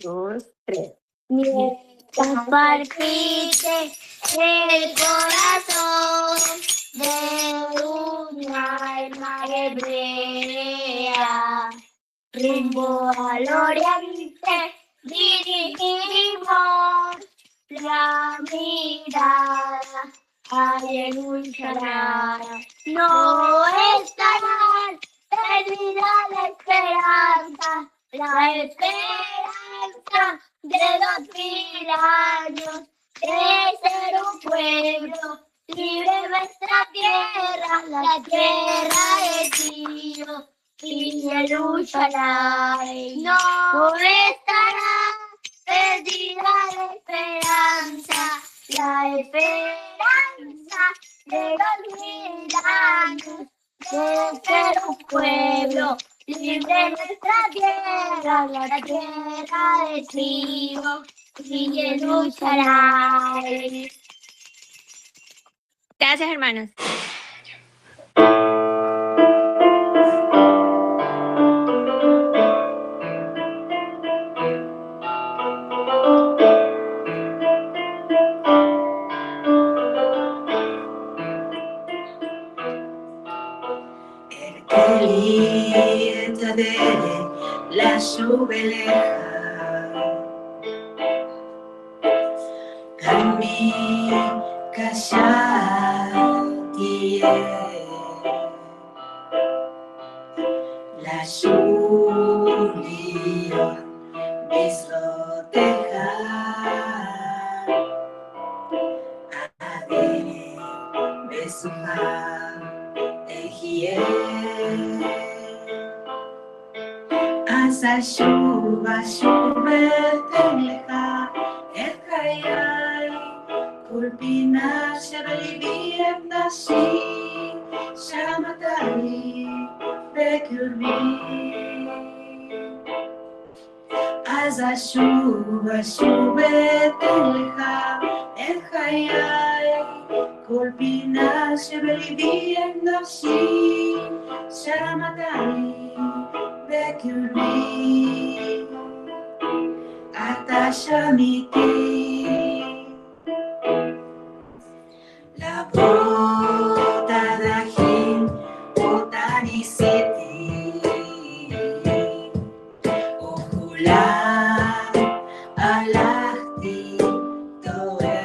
2, 3. Mientras palpite el corazón de una alma hebrea, rumbo al oriente dirigimos la mirada aleluya. No estará perdida la esperanza de 2000 años de ser un pueblo libre en nuestra tierra, la tierra de Dios y Jerusalén. No estará perdida la esperanza de 2000 años de ser un pueblo libre en nuestra tierra, la tierra de Sion y Jerusalén. Gracias, hermanos. Lasciò beleha kami kasyati lasciò lion bisloteha adene besuha ehie asa shuba shubeteleha elkayai kulpina shebelibiyem nashi shamatari bekurbi asa shuba shubeteleha elkayai kulpina shebelibiyem nashi shamatari bekurbi atashamiti la bota dahim botani seti okulam alahti toe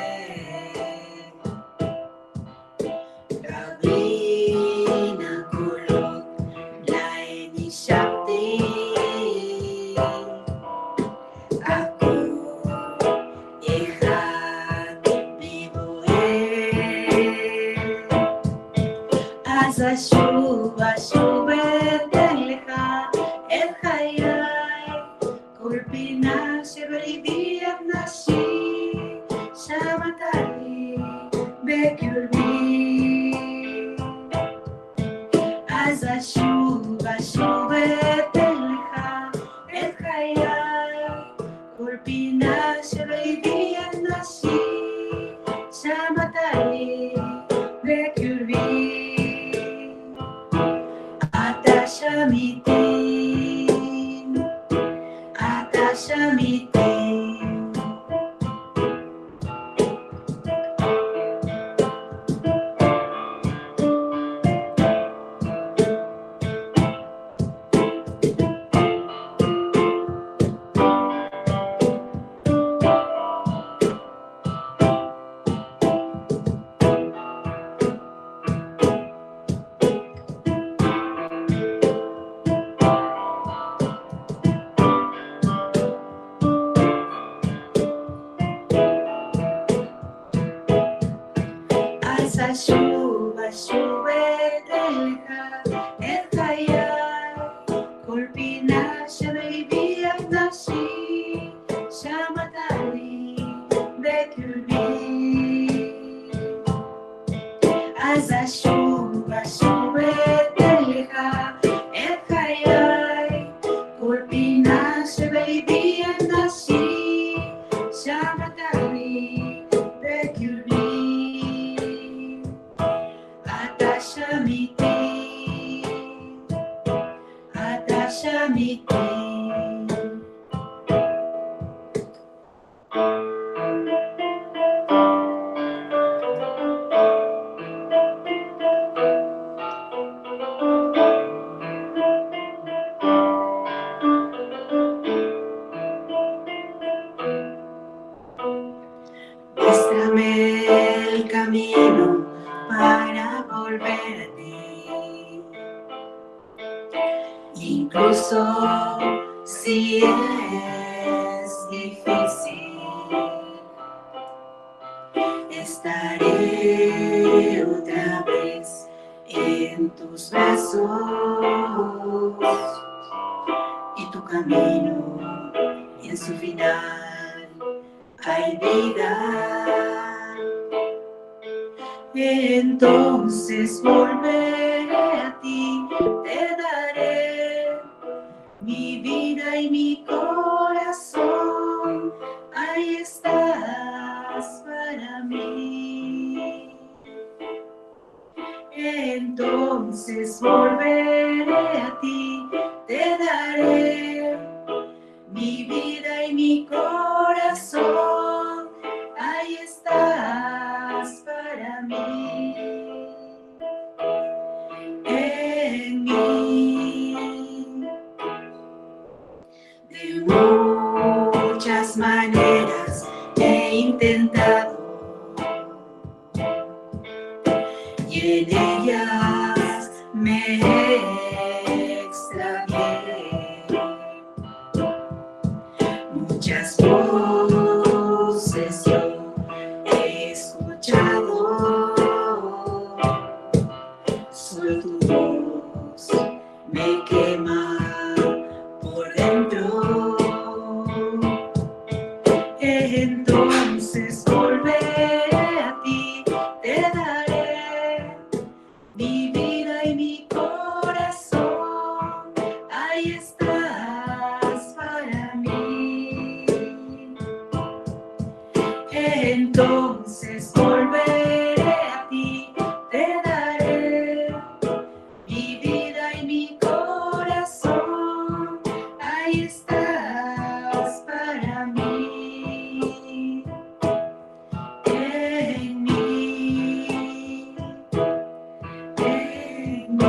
rabina kulot laeni shakti aku ihat asa shuba shubeteleha el hayai kulpina sheberibiyat nashi shamatari bekurbi asa shuba shubeteleha el hayai kulpina sheberibiyat nashi shamatari bekurbi atashamiti atashamiti asa shuba shubeteleha el hayai kulpina sheberibiyat nashi shamatari bekurbi asa shuba shubeteleha el hayai kulpina sheberibiyat nashi shamatari bekurbi atashamiti atashamiti corazón, si es difícil, estaré otra vez en tus brazos y tu camino en su final hay vida. Entonces volveré a ti, te daré mi vida y mi corazón, ahí estás para mí. Entonces volveré a ti, te daré mi vida y mi corazón, ahí estás para mí. En mí, de muchas maneras he intentado y en ellas me extravié. Muchas voces yo he escuchado, solo tu voz me quema por dentro. Entonces volveré a ti, te daré mi vida y mi corazón, ahí estás para mí. Entonces volveré a ti, te daré mi vida y mi corazón, ahí estás para mí. En mí, en mí.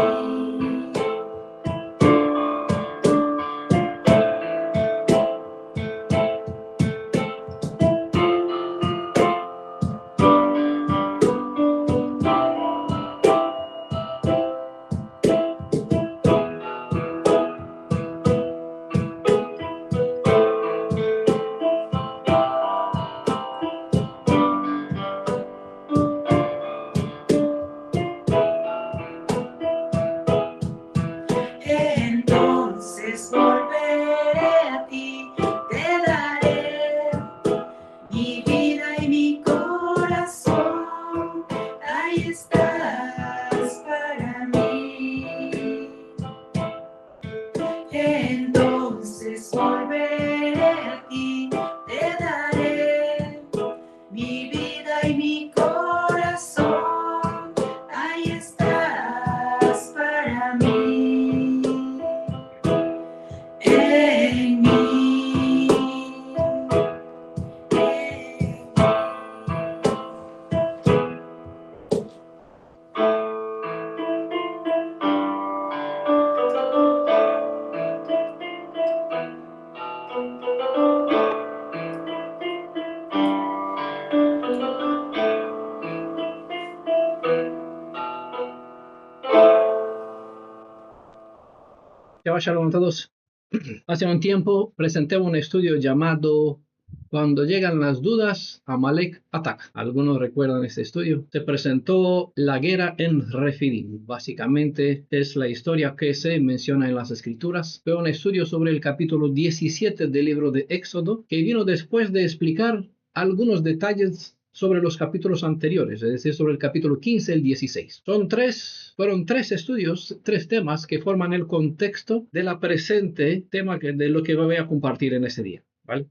Entonces volveré a ti, te daré mi vida y mi corazón, ahí estás para mí. Entonces volveré a ti, te daré mi vida y mi corazón, ahí estás para mí. En mí, Shalom a todos. Hace un tiempo presenté un estudio llamado Cuando llegan las dudas, Amalek ataca. Algunos recuerdan este estudio. Se presentó la guerra en Refidim. Básicamente es la historia que se menciona en las escrituras. Fue un estudio sobre el capítulo 17 del libro de Éxodo, que vino después de explicar algunos detalles sobre los capítulos anteriores, es decir, sobre el capítulo 15 y el 16. Fueron tres estudios, tres temas que forman el contexto de la presente tema de lo que voy a compartir en ese día, ¿vale?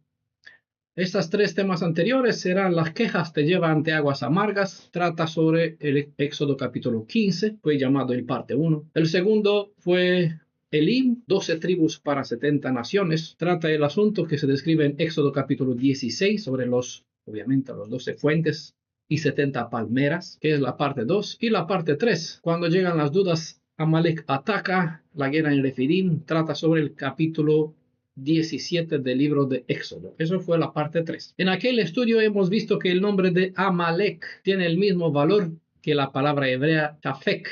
Estos tres temas anteriores serán las quejas te lleva ante aguas amargas, trata sobre el Éxodo capítulo 15, fue llamado el parte 1. El segundo fue Elim, 12 tribus para 70 naciones, trata el asunto que se describe en Éxodo capítulo 16 sobre obviamente los 12 fuentes y 70 palmeras, que es la parte 2, y la parte 3, cuando llegan las dudas, Amalek ataca, la guerra en Refidim, trata sobre el capítulo 17 del libro de Éxodo. Eso fue la parte 3. En aquel estudio hemos visto que el nombre de Amalek tiene el mismo valor que la palabra hebrea Tafek,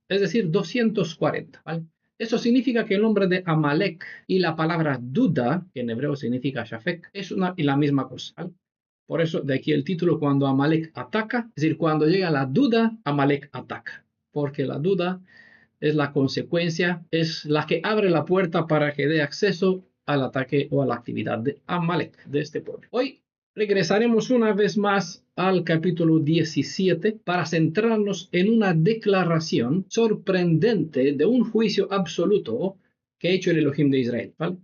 es decir, 240, ¿vale? Eso significa que el nombre de Amalek y la palabra duda, que en hebreo significa shafek, es una y la misma cosa, ¿vale? Por eso de aquí el título, cuando Amalek ataca, es decir, cuando llega la duda, Amalek ataca, porque la duda es la consecuencia, es la que abre la puerta para que dé acceso al ataque o a la actividad de Amalek, de este pueblo. Hoy regresaremos una vez más al capítulo 17 para centrarnos en una declaración sorprendente de un juicio absoluto que ha hecho el Elohim de Israel, ¿vale?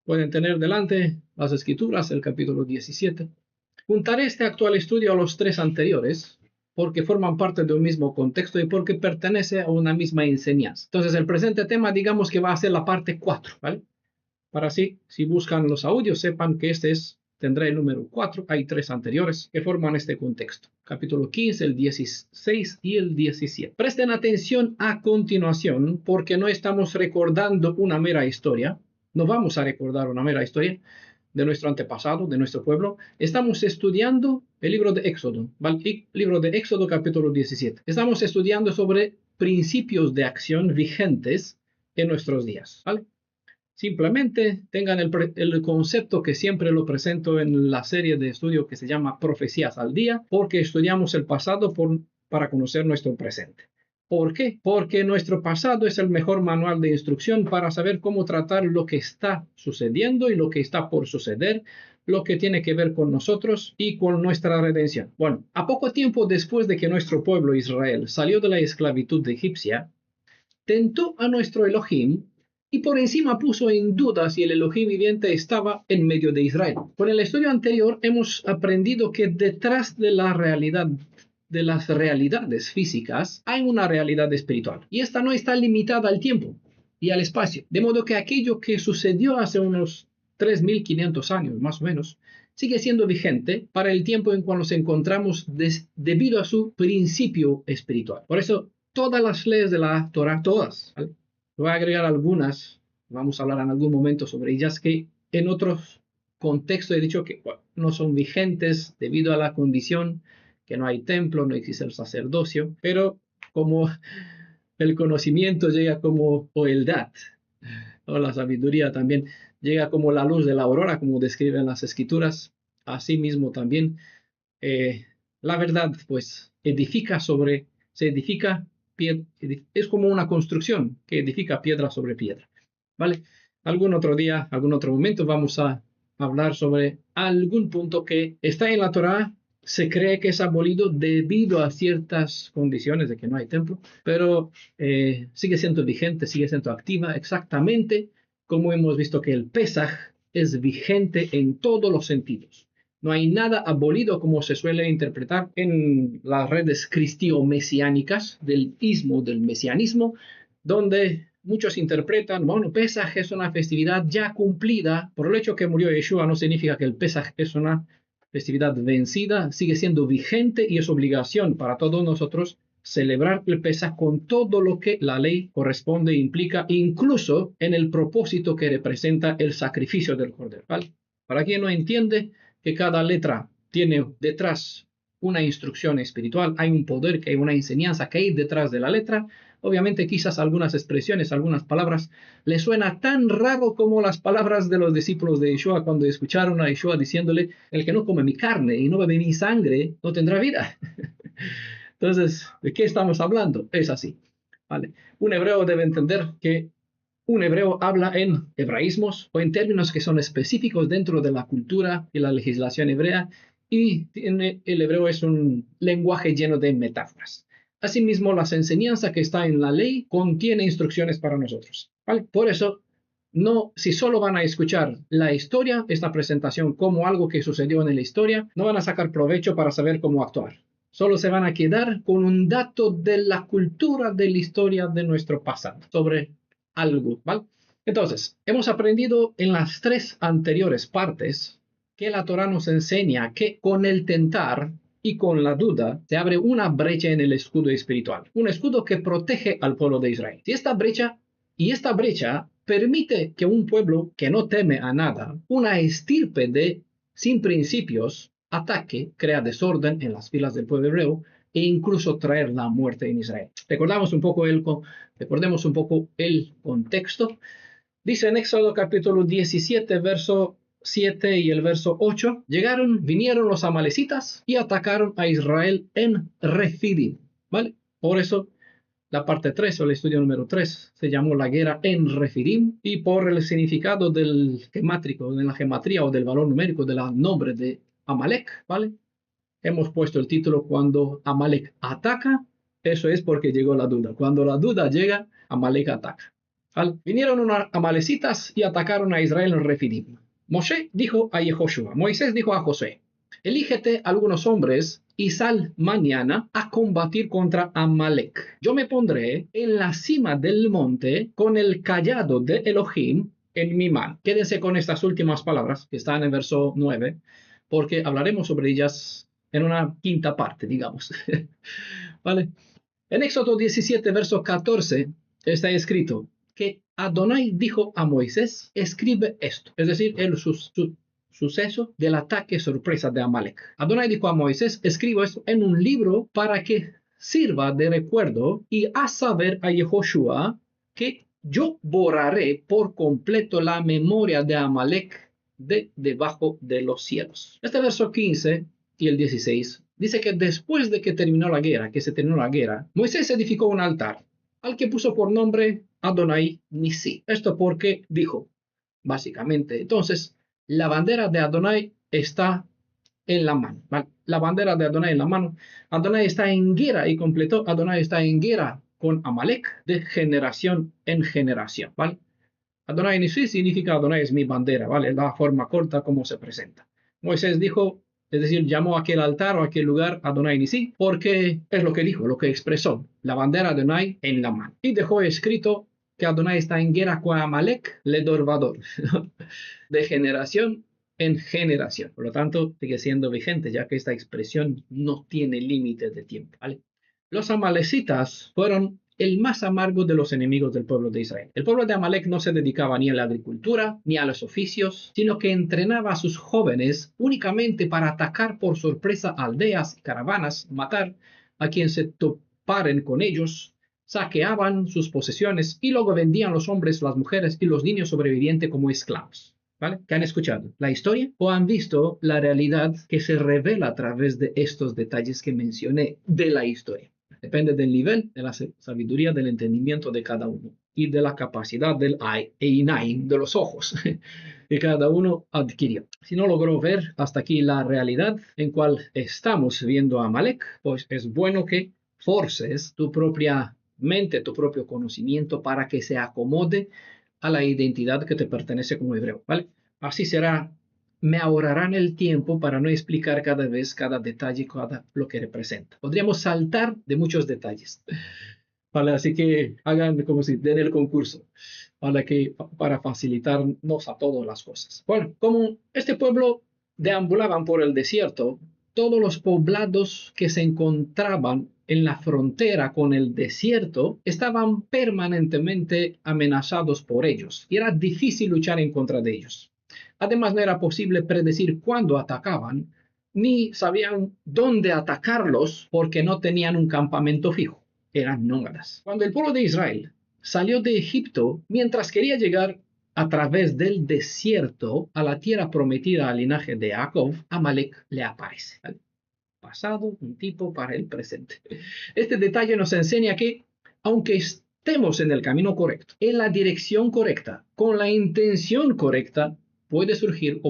Pueden tener delante las escrituras, el capítulo 17. Juntaré este actual estudio a los tres anteriores porque forman parte de un mismo contexto y porque pertenece a una misma enseñanza. Entonces, el presente tema, digamos que va a ser la parte 4, ¿vale? Para así, si buscan los audios, sepan que tendrá el número 4. Hay tres anteriores que forman este contexto. Capítulo 15, el 16 y el 17. Presten atención a continuación porque no estamos recordando una mera historia. No vamos a recordar una mera historia de nuestro antepasado, de nuestro pueblo. Estamos estudiando el libro de Éxodo, ¿vale? Libro de Éxodo capítulo 17. Estamos estudiando sobre principios de acción vigentes en nuestros días, ¿vale? Simplemente tengan el concepto que siempre lo presento en la serie de estudio que se llama Profecías al Día, porque estudiamos el pasado para conocer nuestro presente. ¿Por qué? Porque nuestro pasado es el mejor manual de instrucción para saber cómo tratar lo que está sucediendo y lo que está por suceder, lo que tiene que ver con nosotros y con nuestra redención. Bueno, a poco tiempo después de que nuestro pueblo Israel salió de la esclavitud egipcia, tentó a nuestro Elohim y por encima puso en duda si el Elohim viviente estaba en medio de Israel. Con el estudio anterior hemos aprendido que detrás de la realidad de las realidades físicas hay una realidad espiritual y esta no está limitada al tiempo y al espacio, de modo que aquello que sucedió hace unos 3.500 años más o menos sigue siendo vigente para el tiempo en cual nos encontramos debido a su principio espiritual. Por eso todas las leyes de la Torah, todas, ¿vale? Voy a agregar algunas, vamos a hablar en algún momento sobre ellas que en otros contextos he dicho que no son vigentes debido a la condición que no hay templo, no existe el sacerdocio, pero como el conocimiento llega como, o el dat, o la sabiduría también llega como la luz de la aurora, como describen las escrituras, así mismo también la verdad pues se edifica, es como una construcción que edifica piedra sobre piedra, ¿vale? Algún otro día, algún otro momento vamos a hablar sobre algún punto que está en la Torá, se cree que es abolido debido a ciertas condiciones de que no hay templo, pero sigue siendo vigente, sigue siendo activa, exactamente como hemos visto que el Pesaj es vigente en todos los sentidos. No hay nada abolido como se suele interpretar en las redes cristio-mesiánicas del ismo, del mesianismo, donde muchos interpretan, bueno, Pesaj es una festividad ya cumplida. Por el hecho que murió Yeshua no significa que el Pesaj es una festividad vencida, sigue siendo vigente y es obligación para todos nosotros celebrar el Pesaj con todo lo que la ley corresponde e implica, incluso en el propósito que representa el sacrificio del Cordero, ¿vale? Para quien no entiende que cada letra tiene detrás una instrucción espiritual, hay un poder, que hay una enseñanza que hay detrás de la letra. Obviamente quizás algunas expresiones, algunas palabras le suena tan raro como las palabras de los discípulos de Yeshua cuando escucharon a Yeshua diciéndole, el que no come mi carne y no bebe mi sangre no tendrá vida. Entonces, ¿de qué estamos hablando? Es así, ¿vale? Un hebreo debe entender que un hebreo habla en hebraísmos o en términos que son específicos dentro de la cultura y la legislación hebrea, y el hebreo es un lenguaje lleno de metáforas. Asimismo, las enseñanzas que está en la ley contiene instrucciones para nosotros, ¿vale? Por eso, no, si solo van a escuchar la historia, esta presentación como algo que sucedió en la historia, no van a sacar provecho para saber cómo actuar. Solo se van a quedar con un dato de la cultura, de la historia de nuestro pasado, sobre algo, ¿vale? Entonces, hemos aprendido en las tres anteriores partes que la Torá nos enseña que con el tentar y con la duda se abre una brecha en el escudo espiritual, un escudo que protege al pueblo de Israel. Si esta brecha permite que un pueblo que no teme a nada, una estirpe de sin principios, ataque, crea desorden en las filas del pueblo hebreo, e incluso traer la muerte en Israel. Recordemos un poco el contexto. Dice en Éxodo capítulo 17, verso 7 y el verso 8, vinieron los amalecitas y atacaron a Israel en Refidim, ¿vale? Por eso la parte 3 o el estudio número 3 se llamó la guerra en Refidim, y por el significado del gemátrico, de la gematría o del valor numérico del nombre de Amalek, ¿vale? Hemos puesto el título cuando Amalek ataca. Eso es porque llegó la duda. Cuando la duda llega, Amalek ataca. ¿Vale? Vinieron unos amalecitas y atacaron a Israel en Refidim. Moisés dijo a Josué, elígete algunos hombres y sal mañana a combatir contra Amalek. Yo me pondré en la cima del monte con el cayado de Elohim en mi mano. Quédense con estas últimas palabras que están en verso 9, porque hablaremos sobre ellas en una quinta parte, digamos. ¿Vale? En Éxodo 17, verso 14, está escrito que Adonai dijo a Moisés, escribe esto. Es decir, el suceso del ataque sorpresa de Amalek. Adonai dijo a Moisés, escribo esto en un libro para que sirva de recuerdo y haz saber a Yehoshua que yo borraré por completo la memoria de Amalek de debajo de los cielos. Este verso 15 y el 16 dice que después de que se terminó la guerra, Moisés edificó un altar al que puso por nombre Adonai Nisi. Esto porque dijo, básicamente, entonces, la bandera de Adonai está en la mano. ¿Vale? La bandera de Adonai en la mano. Adonai está en guerra y completó. Adonai está en guerra con Amalek de generación en generación. ¿Vale? Adonai Nisi significa Adonai es mi bandera. ¿Vale? La forma corta como se presenta. Moisés dijo, es decir, llamó a aquel altar o a aquel lugar Adonai Nisi, porque es lo que dijo, lo que expresó, la bandera de Adonai en la mano. Y dejó escrito que Adonai está en guerra con Amalek, le dorvador, de generación en generación. Por lo tanto, sigue siendo vigente, ya que esta expresión no tiene límites de tiempo. ¿Vale? Los amalecitas fueron el más amargo de los enemigos del pueblo de Israel. El pueblo de Amalek no se dedicaba ni a la agricultura ni a los oficios, sino que entrenaba a sus jóvenes únicamente para atacar por sorpresa aldeas y caravanas, matar a quien se toparen con ellos, saqueaban sus posesiones y luego vendían los hombres, las mujeres y los niños sobrevivientes como esclavos. ¿Vale? ¿Que han escuchado la historia o han visto la realidad que se revela a través de estos detalles que mencioné de la historia? Depende del nivel de la sabiduría, del entendimiento de cada uno y de la capacidad del Einaim, de los ojos, que cada uno adquirió. Si no logró ver hasta aquí la realidad en cual estamos viendo a Amalek, pues es bueno que forces tu propia mente, tu propio conocimiento para que se acomode a la identidad que te pertenece como hebreo, ¿vale? Así será, me ahorrarán el tiempo para no explicar cada vez cada detalle, cada lo que representa. Podríamos saltar de muchos detalles, ¿vale? Así que hagan como si den el concurso, para facilitarnos a todas las cosas. Bueno, como este pueblo deambulaban por el desierto, todos los poblados que se encontraban en la frontera con el desierto estaban permanentemente amenazados por ellos y era difícil luchar en contra de ellos. Además, no era posible predecir cuándo atacaban, ni sabían dónde atacarlos porque no tenían un campamento fijo. Eran nómadas. Cuando el pueblo de Israel salió de Egipto, mientras quería llegar a través del desierto a la tierra prometida al linaje de Jacob, Amalek le aparece. ¿Vale? Pasado, un tipo para el presente. Este detalle nos enseña que, aunque estemos en el camino correcto, en la dirección correcta, con la intención correcta, puede surgir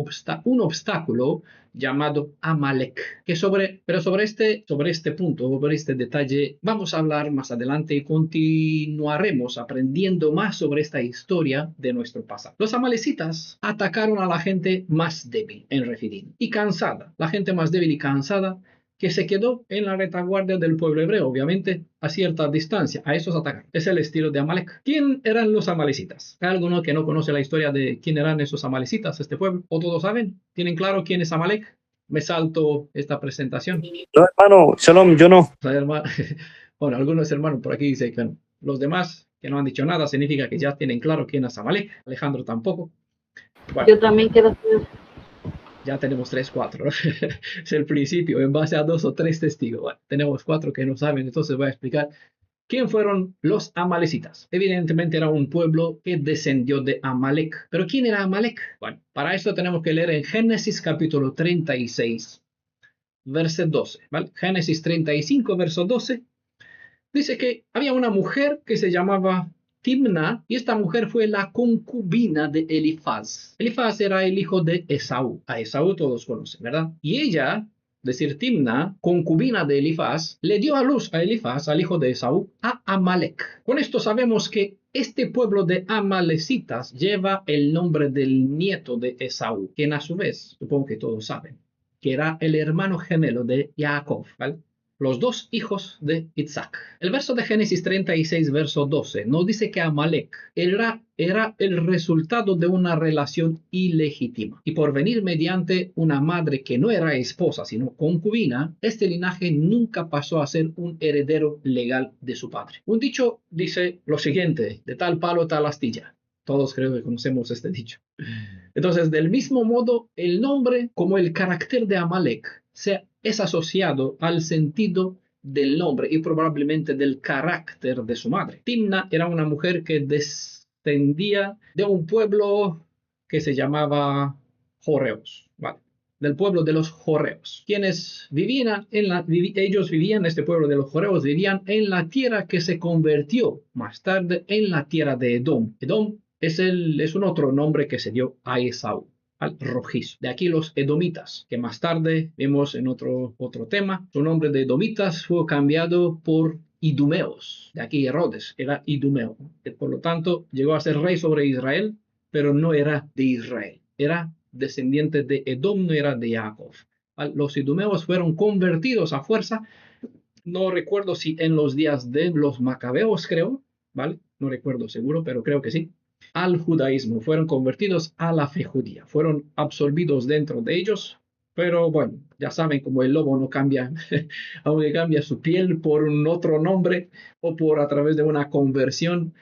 un obstáculo llamado Amalek. Pero sobre este punto, sobre este detalle, vamos a hablar más adelante y continuaremos aprendiendo más sobre esta historia de nuestro pasado. Los amalecitas atacaron a la gente más débil en Refidim y cansada. La gente más débil y cansada que se quedó en la retaguardia del pueblo hebreo, obviamente a cierta distancia. A esos atacan. Es el estilo de Amalek. ¿Quién eran los amalecitas? ¿Hay alguno que no conoce la historia de quién eran esos amalecitas, este pueblo? ¿O todos saben? ¿Tienen claro quién es Amalek? Me salto esta presentación. No, hermano, Shalom, yo no. Bueno, algunos hermanos por aquí dicen que no. Los demás que no han dicho nada significa que ya tienen claro quién es Amalek. Alejandro tampoco. Bueno. Yo también quiero saber. Ya tenemos 3, 4. Es el principio, en base a 2 o 3 testigos. Bueno, tenemos 4 que no saben, entonces voy a explicar quién fueron los amalecitas. Evidentemente era un pueblo que descendió de Amalek. ¿Pero quién era Amalek? Bueno, para esto tenemos que leer en Génesis capítulo 36, verso 12. ¿Vale? Génesis 35, verso 12. Dice que había una mujer que se llamaba Timna, y esta mujer fue la concubina de Elifaz. Elifaz era el hijo de Esaú. A Esaú todos conocen, ¿verdad? Y ella, decir Timna, concubina de Elifaz, le dio a luz a Elifaz, al hijo de Esaú, a Amalek. Con esto sabemos que este pueblo de amalecitas lleva el nombre del nieto de Esaú, quien a su vez, supongo que todos saben, que era el hermano gemelo de Jacob, ¿vale? Los dos hijos de Isaac. El verso de Génesis 36, verso 12, nos dice que Amalek era el resultado de una relación ilegítima. Y por venir mediante una madre que no era esposa, sino concubina, este linaje nunca pasó a ser un heredero legal de su padre. Un dicho dice lo siguiente: de tal palo, tal astilla. Todos creo que conocemos este dicho. Entonces, del mismo modo, el nombre como el carácter de Amalek es asociado al sentido del nombre y probablemente del carácter de su madre. Timna era una mujer que descendía de un pueblo que se llamaba Jorreos, ¿vale? Del pueblo de los Jorreos. Quienes ellos vivían, este pueblo de los Jorreos, vivían en la tierra que se convirtió más tarde en la tierra de Edom. Edom es un otro nombre que se dio a Esaú, al rojizo. De aquí los edomitas, que más tarde vemos en otro tema. Su nombre de edomitas fue cambiado por idumeos. De aquí Herodes era idumeo. Por lo tanto, llegó a ser rey sobre Israel, pero no era de Israel. Era descendiente de Edom, no era de Jacob. Los idumeos fueron convertidos a fuerza. No recuerdo si en los días de los macabeos, creo, ¿vale? No recuerdo seguro, pero creo que sí. Al judaísmo, fueron convertidos a la fe judía, fueron absorbidos dentro de ellos, pero bueno, ya saben, como el lobo no cambia, aunque cambia su piel por un otro nombre o por a través de una conversión,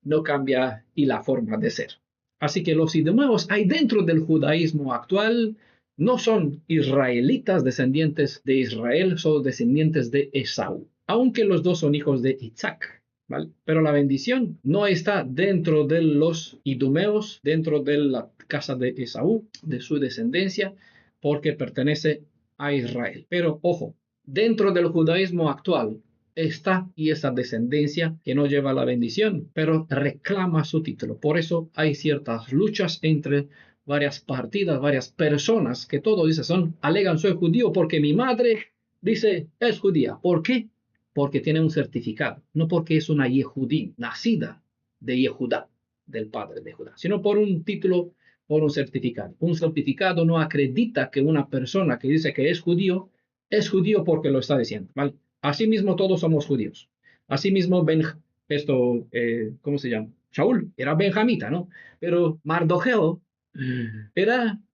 no cambia y la forma de ser. Así que los idumeos hay dentro del judaísmo actual, no son israelitas descendientes de Israel, son descendientes de Esaú, aunque los dos son hijos de Isaac. ¿Vale? Pero la bendición no está dentro de los idumeos, dentro de la casa de Esaú, de su descendencia, porque pertenece a Israel. Pero ojo, dentro del judaísmo actual está y esa descendencia que no lleva la bendición, pero reclama su título. Por eso hay ciertas luchas entre varias partidas, varias personas que todos dicen alegan soy judío porque mi madre dice es judía. ¿Por qué? Porque tiene un certificado, no porque es una Yehudí, nacida de Yehudá, del padre de Judá, sino por un título, por un certificado. Un certificado no acredita que una persona que dice que es judío porque lo está diciendo, ¿vale? Asimismo, todos somos judíos. Asimismo, ¿cómo se llama? Shaul era benjamita, ¿no? Pero Mardocheo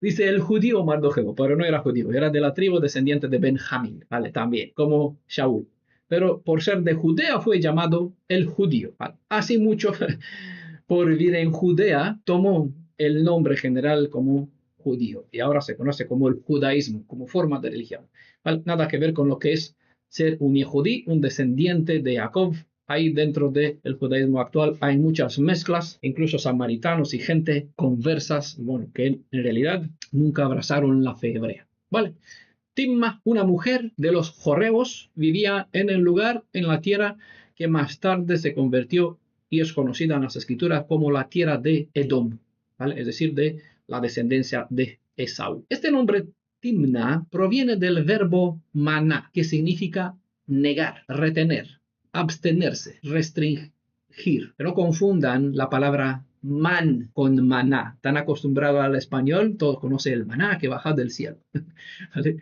dice el judío Mardocheo, pero no era judío, era de la tribu descendiente de Benjamín, ¿vale? También, como Shaul. Pero por ser de Judea fue llamado el judío. ¿Vale? Así mucho, por vivir en Judea, tomó el nombre general como judío y ahora se conoce como el judaísmo, como forma de religión. ¿Vale? Nada que ver con lo que es ser un yehudí, un descendiente de Jacob. Ahí dentro del judaísmo actual hay muchas mezclas, incluso samaritanos y gente conversas, bueno, que en realidad nunca abrazaron la fe hebrea. ¿Vale? Timna, una mujer de los jorreos, vivía en el lugar, en la tierra que más tarde se convirtió y es conocida en las escrituras como la tierra de Edom, ¿vale? Es decir, de la descendencia de Esaú. Este nombre, Timna, proviene del verbo maná, que significa negar, retener, abstenerse, restringir. No confundan la palabra man con maná. Tan acostumbrado al español, todos conocen el maná que baja del cielo. ¿Vale?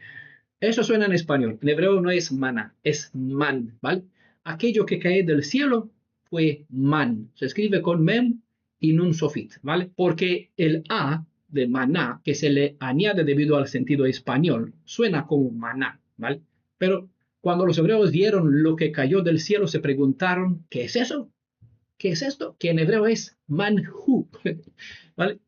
Eso suena en español. En hebreo no es maná, es man, ¿vale? Aquello que cae del cielo fue man. Se escribe con mem y nun sofit, ¿vale? Porque el a de maná, que se le añade debido al sentido español, suena como maná, ¿vale? Pero cuando los hebreos vieron lo que cayó del cielo, se preguntaron, ¿qué es eso? ¿Qué es esto? Que en hebreo es manhu, ¿vale?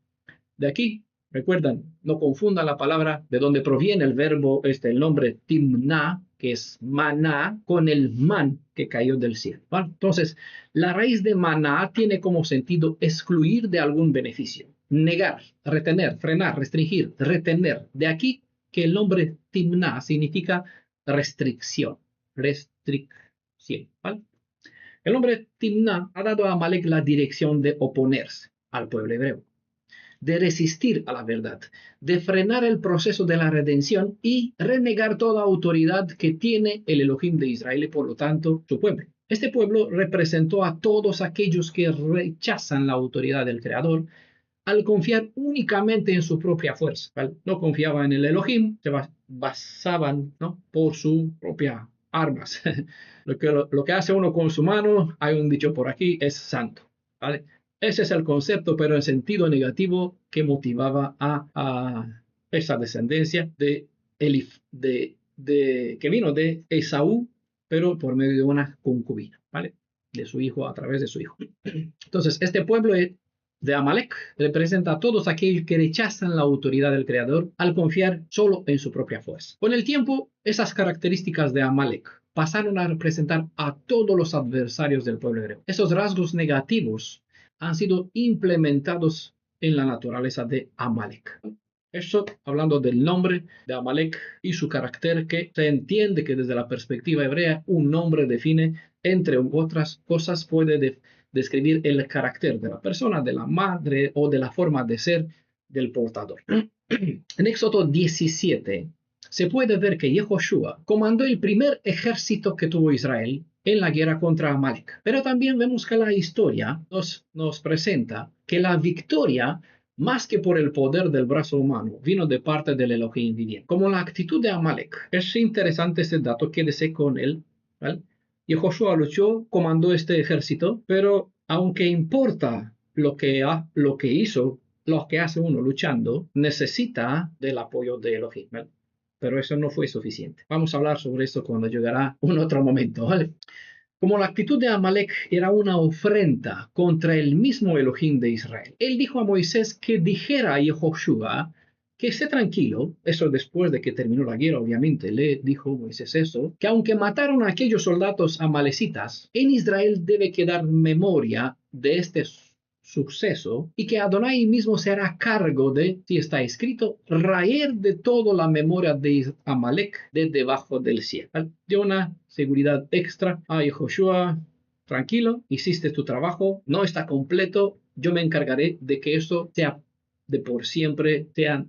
De aquí Recuerdan, no confundan la palabra de donde proviene el verbo, el nombre timna, que es maná, con el man que cayó del cielo, ¿vale? Entonces, la raíz de maná tiene como sentido excluir de algún beneficio, negar, retener, frenar, restringir, retener. De aquí que el nombre timna significa restricción, restricción, ¿vale? El nombre Timná ha dado a Amalek la dirección de oponerse al pueblo hebreo, de resistir a la verdad, de frenar el proceso de la redención y renegar toda autoridad que tiene el Elohim de Israel y por lo tanto su pueblo. Este pueblo representó a todos aquellos que rechazan la autoridad del Creador al confiar únicamente en su propia fuerza, ¿vale? No confiaban en el Elohim, se basaban, ¿no?, por su propia armas. Lo que hace uno con su mano, hay un dicho por aquí, es santo, ¿vale? Ese es el concepto, pero en sentido negativo, que motivaba a esa descendencia que vino de Esaú, pero por medio de una concubina, ¿vale? De su hijo, a través de su hijo. Entonces, este pueblo de Amalek representa a todos aquellos que rechazan la autoridad del Creador al confiar solo en su propia fuerza. Con el tiempo, esas características de Amalek pasaron a representar a todos los adversarios del pueblo hebreo. Esos rasgos negativos han sido implementados en la naturaleza de Amalek. Esto hablando del nombre de Amalek y su carácter, que se entiende que desde la perspectiva hebrea un nombre define, entre otras cosas, puede describir el carácter de la persona, de la madre o de la forma de ser del portador. En Éxodo 17 se puede ver que Yehoshua comandó el primer ejército que tuvo Israel en la guerra contra Amalek. Pero también vemos que la historia nos presenta que la victoria, más que por el poder del brazo humano, vino de parte del Elohim viviente. Como la actitud de Amalek. Es interesante este dato, quédese con él, ¿vale? Yehoshua luchó, comandó este ejército, pero aunque importa lo que hizo, lo que hace uno luchando, necesita del apoyo de Elohim, ¿vale? Pero eso no fue suficiente. Vamos a hablar sobre esto cuando llegará un otro momento, ¿vale? Como la actitud de Amalek era una ofrenda contra el mismo Elohim de Israel, él dijo a Moisés que dijera a Yehoshua que esté tranquilo. Eso después de que terminó la guerra, obviamente, le dijo Moisés eso, que aunque mataron a aquellos soldados amalecitas, en Israel debe quedar memoria de este suceso y que Adonai mismo se hará cargo de, si está escrito, raer de todo la memoria de Amalek de debajo del cielo. Dio una seguridad extra a Yehoshua: tranquilo, hiciste tu trabajo, no está completo, yo me encargaré de que esto sea de por siempre,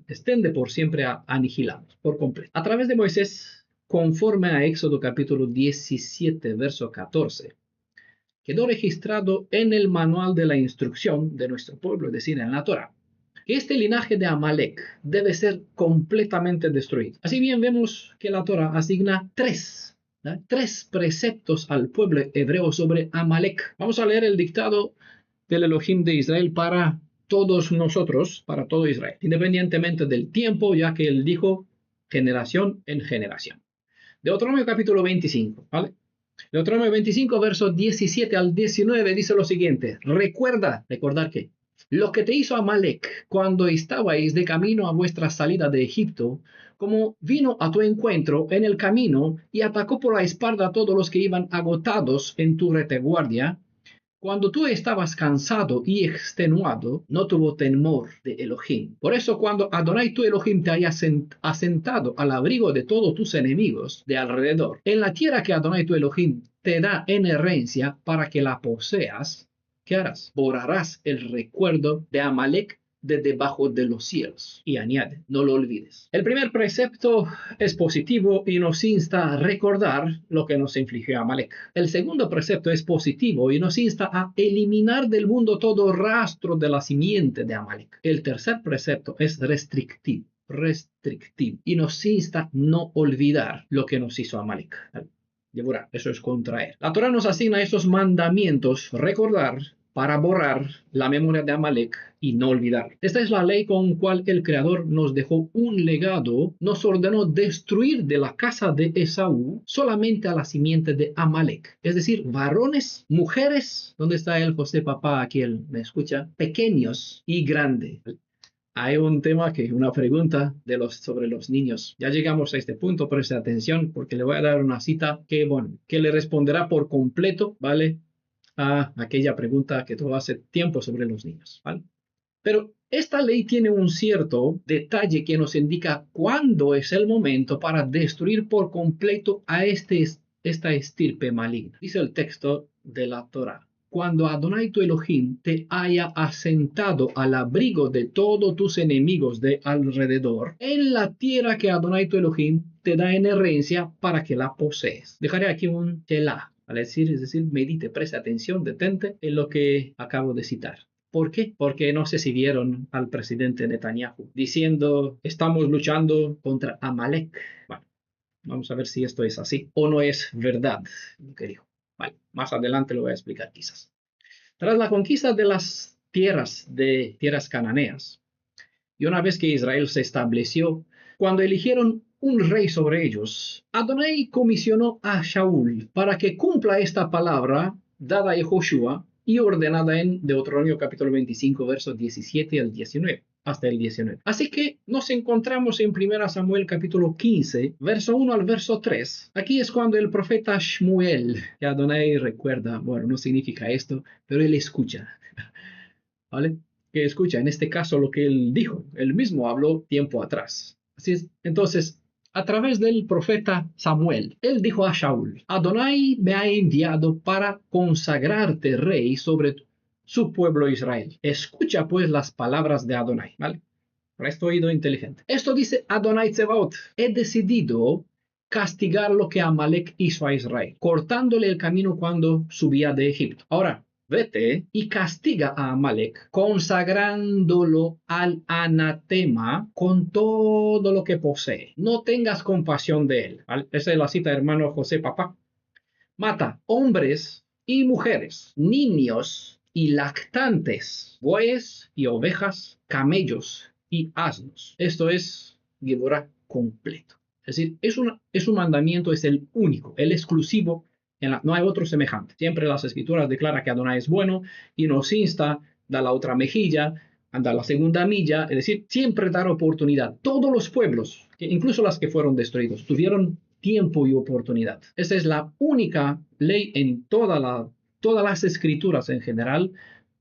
estén de por siempre aniquilados, por completo. A través de Moisés, conforme a Éxodo capítulo 17, verso 14, quedó registrado en el manual de la instrucción de nuestro pueblo, es decir, en la Torah, que este linaje de Amalek debe ser completamente destruido. Así bien, vemos que la Torah asigna tres preceptos al pueblo hebreo sobre Amalek. Vamos a leer el dictado del Elohim de Israel para todos nosotros, para todo Israel, independientemente del tiempo, ya que él dijo generación en generación. Deuteronomio capítulo 25, ¿vale? Deuteronomio 25, versos 17 al 19 dice lo siguiente: recordar que lo que te hizo Amalek cuando estabais de camino a vuestra salida de Egipto, como vino a tu encuentro en el camino y atacó por la espalda a todos los que iban agotados en tu retaguardia. Cuando tú estabas cansado y extenuado, no tuvo temor de Elohim. Por eso cuando Adonai tu Elohim te haya asentado al abrigo de todos tus enemigos de alrededor, en la tierra que Adonai tu Elohim te da en herencia para que la poseas, ¿qué harás? Borrarás el recuerdo de Amalek de debajo de los cielos. Y añade, no lo olvides. El primer precepto es positivo y nos insta a recordar lo que nos infligió Amalek. El segundo precepto es positivo y nos insta a eliminar del mundo todo rastro de la simiente de Amalek. El tercer precepto es restrictivo y nos insta a no olvidar lo que nos hizo Amalek. Devorar, eso es contraer. La Torah nos asigna esos mandamientos: recordar, para borrar la memoria de Amalek y no olvidar. Esta es la ley con cual el Creador nos dejó un legado. Nos ordenó destruir de la casa de Esaú solamente a la simiente de Amalek, es decir, varones, mujeres, ¿dónde está el José papá? Aquí él me escucha, pequeños y grandes. hay un tema una pregunta sobre los niños. Ya llegamos a este punto, preste atención porque le voy a dar una cita que le responderá por completo, ¿vale? A aquella pregunta que tuvo hace tiempo sobre los niños, ¿vale? Pero esta ley tiene un cierto detalle que nos indica cuándo es el momento para destruir por completo a esta estirpe maligna. Dice el texto de la Torá: cuando Adonai tu Elohim te haya asentado al abrigo de todos tus enemigos de alrededor, en la tierra que Adonai tu Elohim te da en herencia para que la posees. Dejaré aquí un telá, es decir, medite, preste atención, detente en lo que acabo de citar. ¿Por qué? Porque no sé si vieron al presidente Netanyahu diciendo: estamos luchando contra Amalek. Bueno, vamos a ver si esto es así o no es verdad lo que dijo. Vale, más adelante lo voy a explicar quizás. Tras la conquista de las tierras cananeas, y una vez que Israel se estableció, cuando eligieron un rey sobre ellos, Adonai comisionó a Shaul para que cumpla esta palabra dada a Joshua y ordenada en Deuteronomio capítulo 25, versos 17 al 19, hasta el 19. Así que nos encontramos en 1 Samuel capítulo 15, verso 1 al verso 3. Aquí es cuando el profeta Shmuel, que Adonai recuerda, bueno, no significa esto, pero él escucha, ¿vale? Que escucha, en este caso, lo que él dijo. Él mismo habló tiempo atrás. Así es. Entonces, a través del profeta Samuel, él dijo a Shaul: Adonai me ha enviado para consagrarte rey sobre su pueblo Israel. Escucha pues las palabras de Adonai, ¿vale? Presto oído inteligente. Esto dice Adonai Tsebaot: he decidido castigar lo que Amalek hizo a Israel, cortándole el camino cuando subía de Egipto. Ahora, vete y castiga a Amalek, consagrándolo al anatema con todo lo que posee. No tengas compasión de él. ¿Vale? Esa es la cita, hermano José Papá. Mata hombres y mujeres, niños y lactantes, bueyes y ovejas, camellos y asnos. Esto es Geburah completo. Es decir, es un mandamiento, es el único, el exclusivo. No hay otro semejante. Siempre las escrituras declaran que Adonai es bueno y nos insta, da la otra mejilla, anda la segunda milla, es decir, siempre dar oportunidad. Todos los pueblos, incluso las que fueron destruidos, tuvieron tiempo y oportunidad. Esa es la única ley en todas las escrituras en general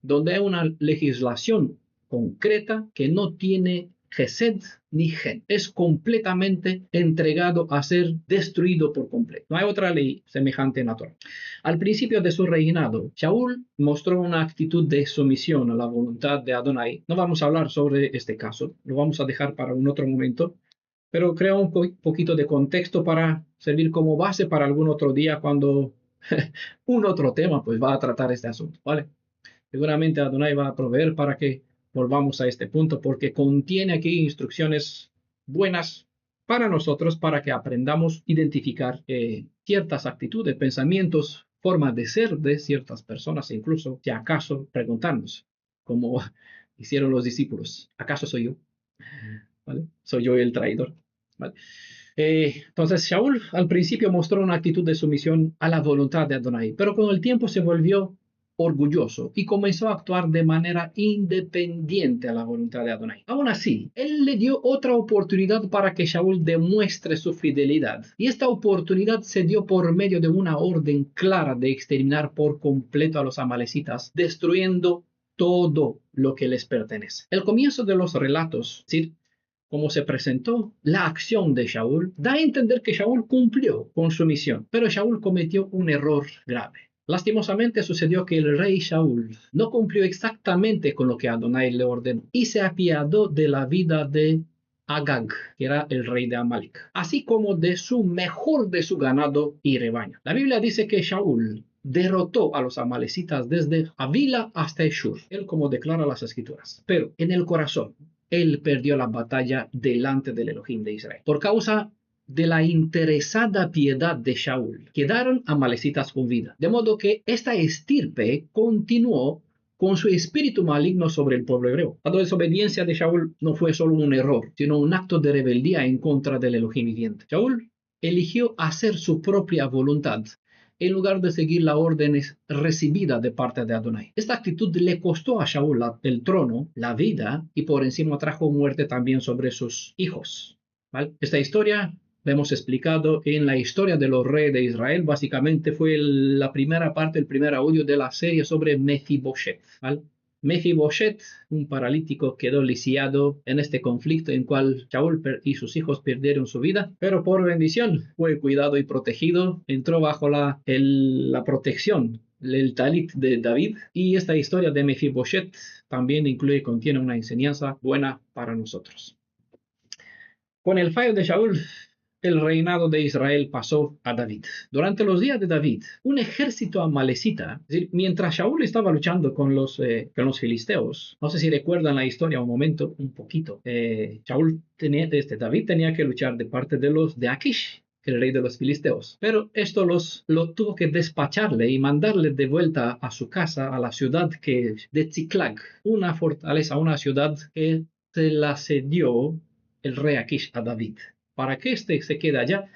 donde hay una legislación concreta que no tiene Gesed ni Gen. Es completamente entregado a ser destruido por completo. No hay otra ley semejante en la Torah. Al principio de su reinado, Shaul mostró una actitud de sumisión a la voluntad de Adonai. No vamos a hablar sobre este caso, lo vamos a dejar para un otro momento, pero creo un poquito de contexto para servir como base para algún otro día cuando un otro tema pues va a tratar este asunto, ¿vale? Seguramente Adonai va a proveer para que volvamos a este punto, porque contiene aquí instrucciones buenas para nosotros, para que aprendamos a identificar ciertas actitudes, pensamientos, formas de ser de ciertas personas, e incluso, si acaso, preguntarnos, como hicieron los discípulos: ¿acaso soy yo? ¿Vale? ¿Soy yo el traidor? ¿Vale? Entonces, Shaul al principio mostró una actitud de sumisión a la voluntad de Adonai, pero con el tiempo se volvió orgulloso y comenzó a actuar de manera independiente a la voluntad de Adonai. Aún así, él le dio otra oportunidad para que Shaul demuestre su fidelidad, y esta oportunidad se dio por medio de una orden clara de exterminar por completo a los amalecitas, destruyendo todo lo que les pertenece. El comienzo de los relatos, ¿sí?, como se presentó la acción de Shaul, da a entender que Shaul cumplió con su misión, pero Shaul cometió un error grave. Lastimosamente sucedió que el rey Shaul no cumplió exactamente con lo que Adonai le ordenó y se apiadó de la vida de Agag, que era el rey de Amalek, así como de su mejor de su ganado y rebaño. La Biblia dice que Shaul derrotó a los amalecitas desde Avila hasta Eshur, él como declara las escrituras, pero en el corazón él perdió la batalla delante del Elohim de Israel. Por causa de la interesada piedad de Shaul, quedaron amalecitas con vida, de modo que esta estirpe continuó con su espíritu maligno sobre el pueblo hebreo. La desobediencia de Shaul no fue solo un error, sino un acto de rebeldía en contra del Elohim viviente. Shaul eligió hacer su propia voluntad en lugar de seguir las órdenes recibidas de parte de Adonai. Esta actitud le costó a Shaul el trono, la vida, y por encima trajo muerte también sobre sus hijos. ¿Vale? Esta historia la hemos explicado en la historia de los reyes de Israel. Básicamente fue la primera parte, el primer audio de la serie sobre Mefiboshet. ¿Vale? Mefiboshet, un paralítico, quedó lisiado en este conflicto en cual Shaul y sus hijos perdieron su vida, pero por bendición fue cuidado y protegido, entró bajo la protección, el talit de David, y esta historia de Mefiboshet también contiene una enseñanza buena para nosotros. Con el fallo de Shaul, el reinado de Israel pasó a David. Durante los días de David, un ejército amalecita, es decir, mientras Shaul estaba luchando con los filisteos, no sé si recuerdan la historia un momento, un poquito, David tenía que luchar de parte de Achish, el rey de los filisteos, pero esto lo tuvo que despacharle y mandarle de vuelta a su casa, a la ciudad de Tziklag, una fortaleza, una ciudad que se la cedió el rey Achish a David, para que éste se quede allá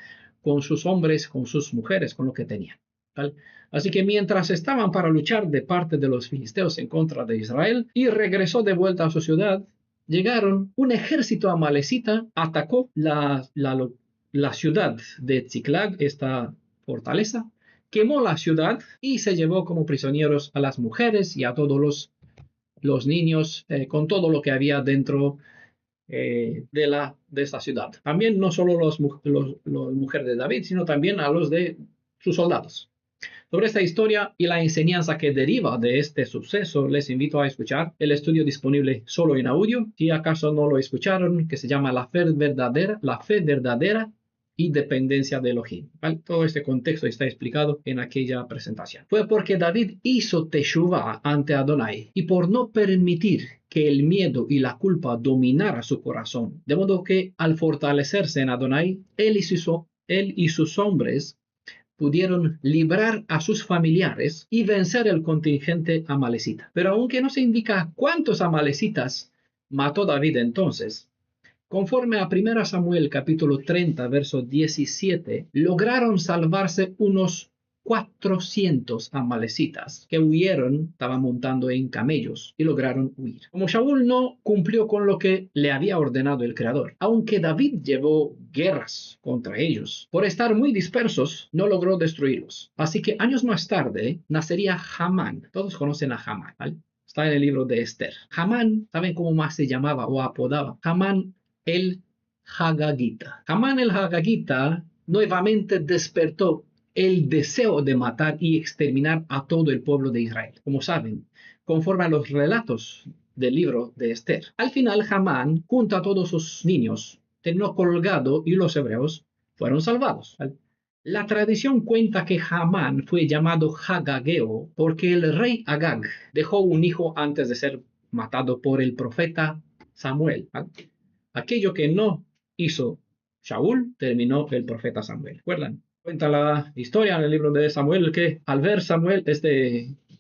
con sus hombres, con sus mujeres, con lo que tenía. ¿Vale? Así que mientras estaban para luchar de parte de los filisteos en contra de Israel y regresó de vuelta a su ciudad, llegaron un ejército amalecita, atacó la ciudad de Tziklag, esta fortaleza, quemó la ciudad y se llevó como prisioneros a las mujeres y a todos los niños, con todo lo que había dentro de esta ciudad. También no solo los mujeres de David, sino también a los de sus soldados. Sobre esta historia y la enseñanza que deriva de este suceso, les invito a escuchar el estudio disponible solo en audio, si acaso no lo escucharon, que se llama La fe verdadera y dependencia de Elohim. ¿Vale? Todo este contexto está explicado en aquella presentación. Fue porque David hizo teshuvá ante Adonai y por no permitir que el miedo y la culpa dominara su corazón, de modo que al fortalecerse en Adonai, él y sus hombres pudieron librar a sus familiares y vencer el contingente amalecita. Pero aunque no se indica cuántos amalecitas mató David entonces, conforme a 1 Samuel capítulo 30, verso 17, lograron salvarse unos 400 amalecitas que huyeron, estaban montando en camellos y lograron huir. Como Shaul no cumplió con lo que le había ordenado el Creador, aunque David llevó guerras contra ellos, por estar muy dispersos, no logró destruirlos. Así que años más tarde nacería Hamán. Todos conocen a Hamán, ¿vale? Está en el libro de Esther. Hamán, ¿saben cómo más se llamaba o apodaba? Hamán el Hagagita. Hamán el Hagagita nuevamente despertó el deseo de matar y exterminar a todo el pueblo de Israel. Como saben, conforme a los relatos del libro de Esther, al final Hamán, junto a todos sus niños, terminó colgado y los hebreos fueron salvados. La tradición cuenta que Hamán fue llamado Hagageo porque el rey Agag dejó un hijo antes de ser matado por el profeta Samuel. Aquello que no hizo Shaul, terminó el profeta Samuel. ¿Recuerdan? Cuenta la historia en el libro de Samuel que al ver Samuel,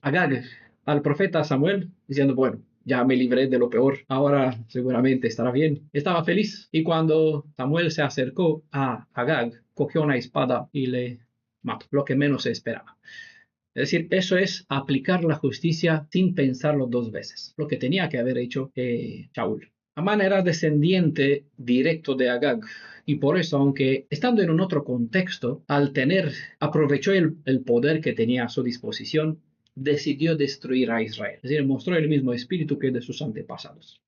Agag, al profeta Samuel, diciendo, bueno, ya me libré de lo peor, ahora seguramente estará bien. Estaba feliz y cuando Samuel se acercó a Agag, cogió una espada y le mató, lo que menos se esperaba. Es decir, eso es aplicar la justicia sin pensarlo dos veces, lo que tenía que haber hecho Shaul. Amán era descendiente directo de Agag y por eso, aunque estando en un otro contexto, aprovechó el poder que tenía a su disposición, decidió destruir a Israel. Es decir, mostró el mismo espíritu que de sus antepasados.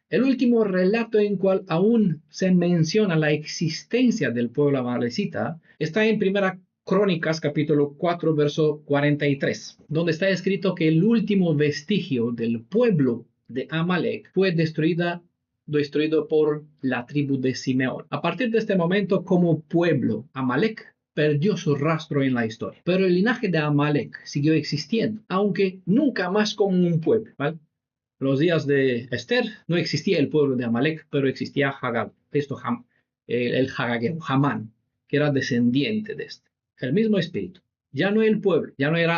El último relato en cual aún se menciona la existencia del pueblo amalecita está en 1 Crónicas capítulo 4 verso 43, donde está escrito que el último vestigio del pueblo de Amalek fue destruido por la tribu de Simeón. A partir de este momento, como pueblo, Amalek perdió su rastro en la historia, pero el linaje de Amalek siguió existiendo, aunque nunca más como un pueblo, ¿vale? En los días de Esther no existía el pueblo de Amalek, pero existía Hagag, el Hagageo, Hamán, que era descendiente de este. El mismo espíritu. Ya no el pueblo,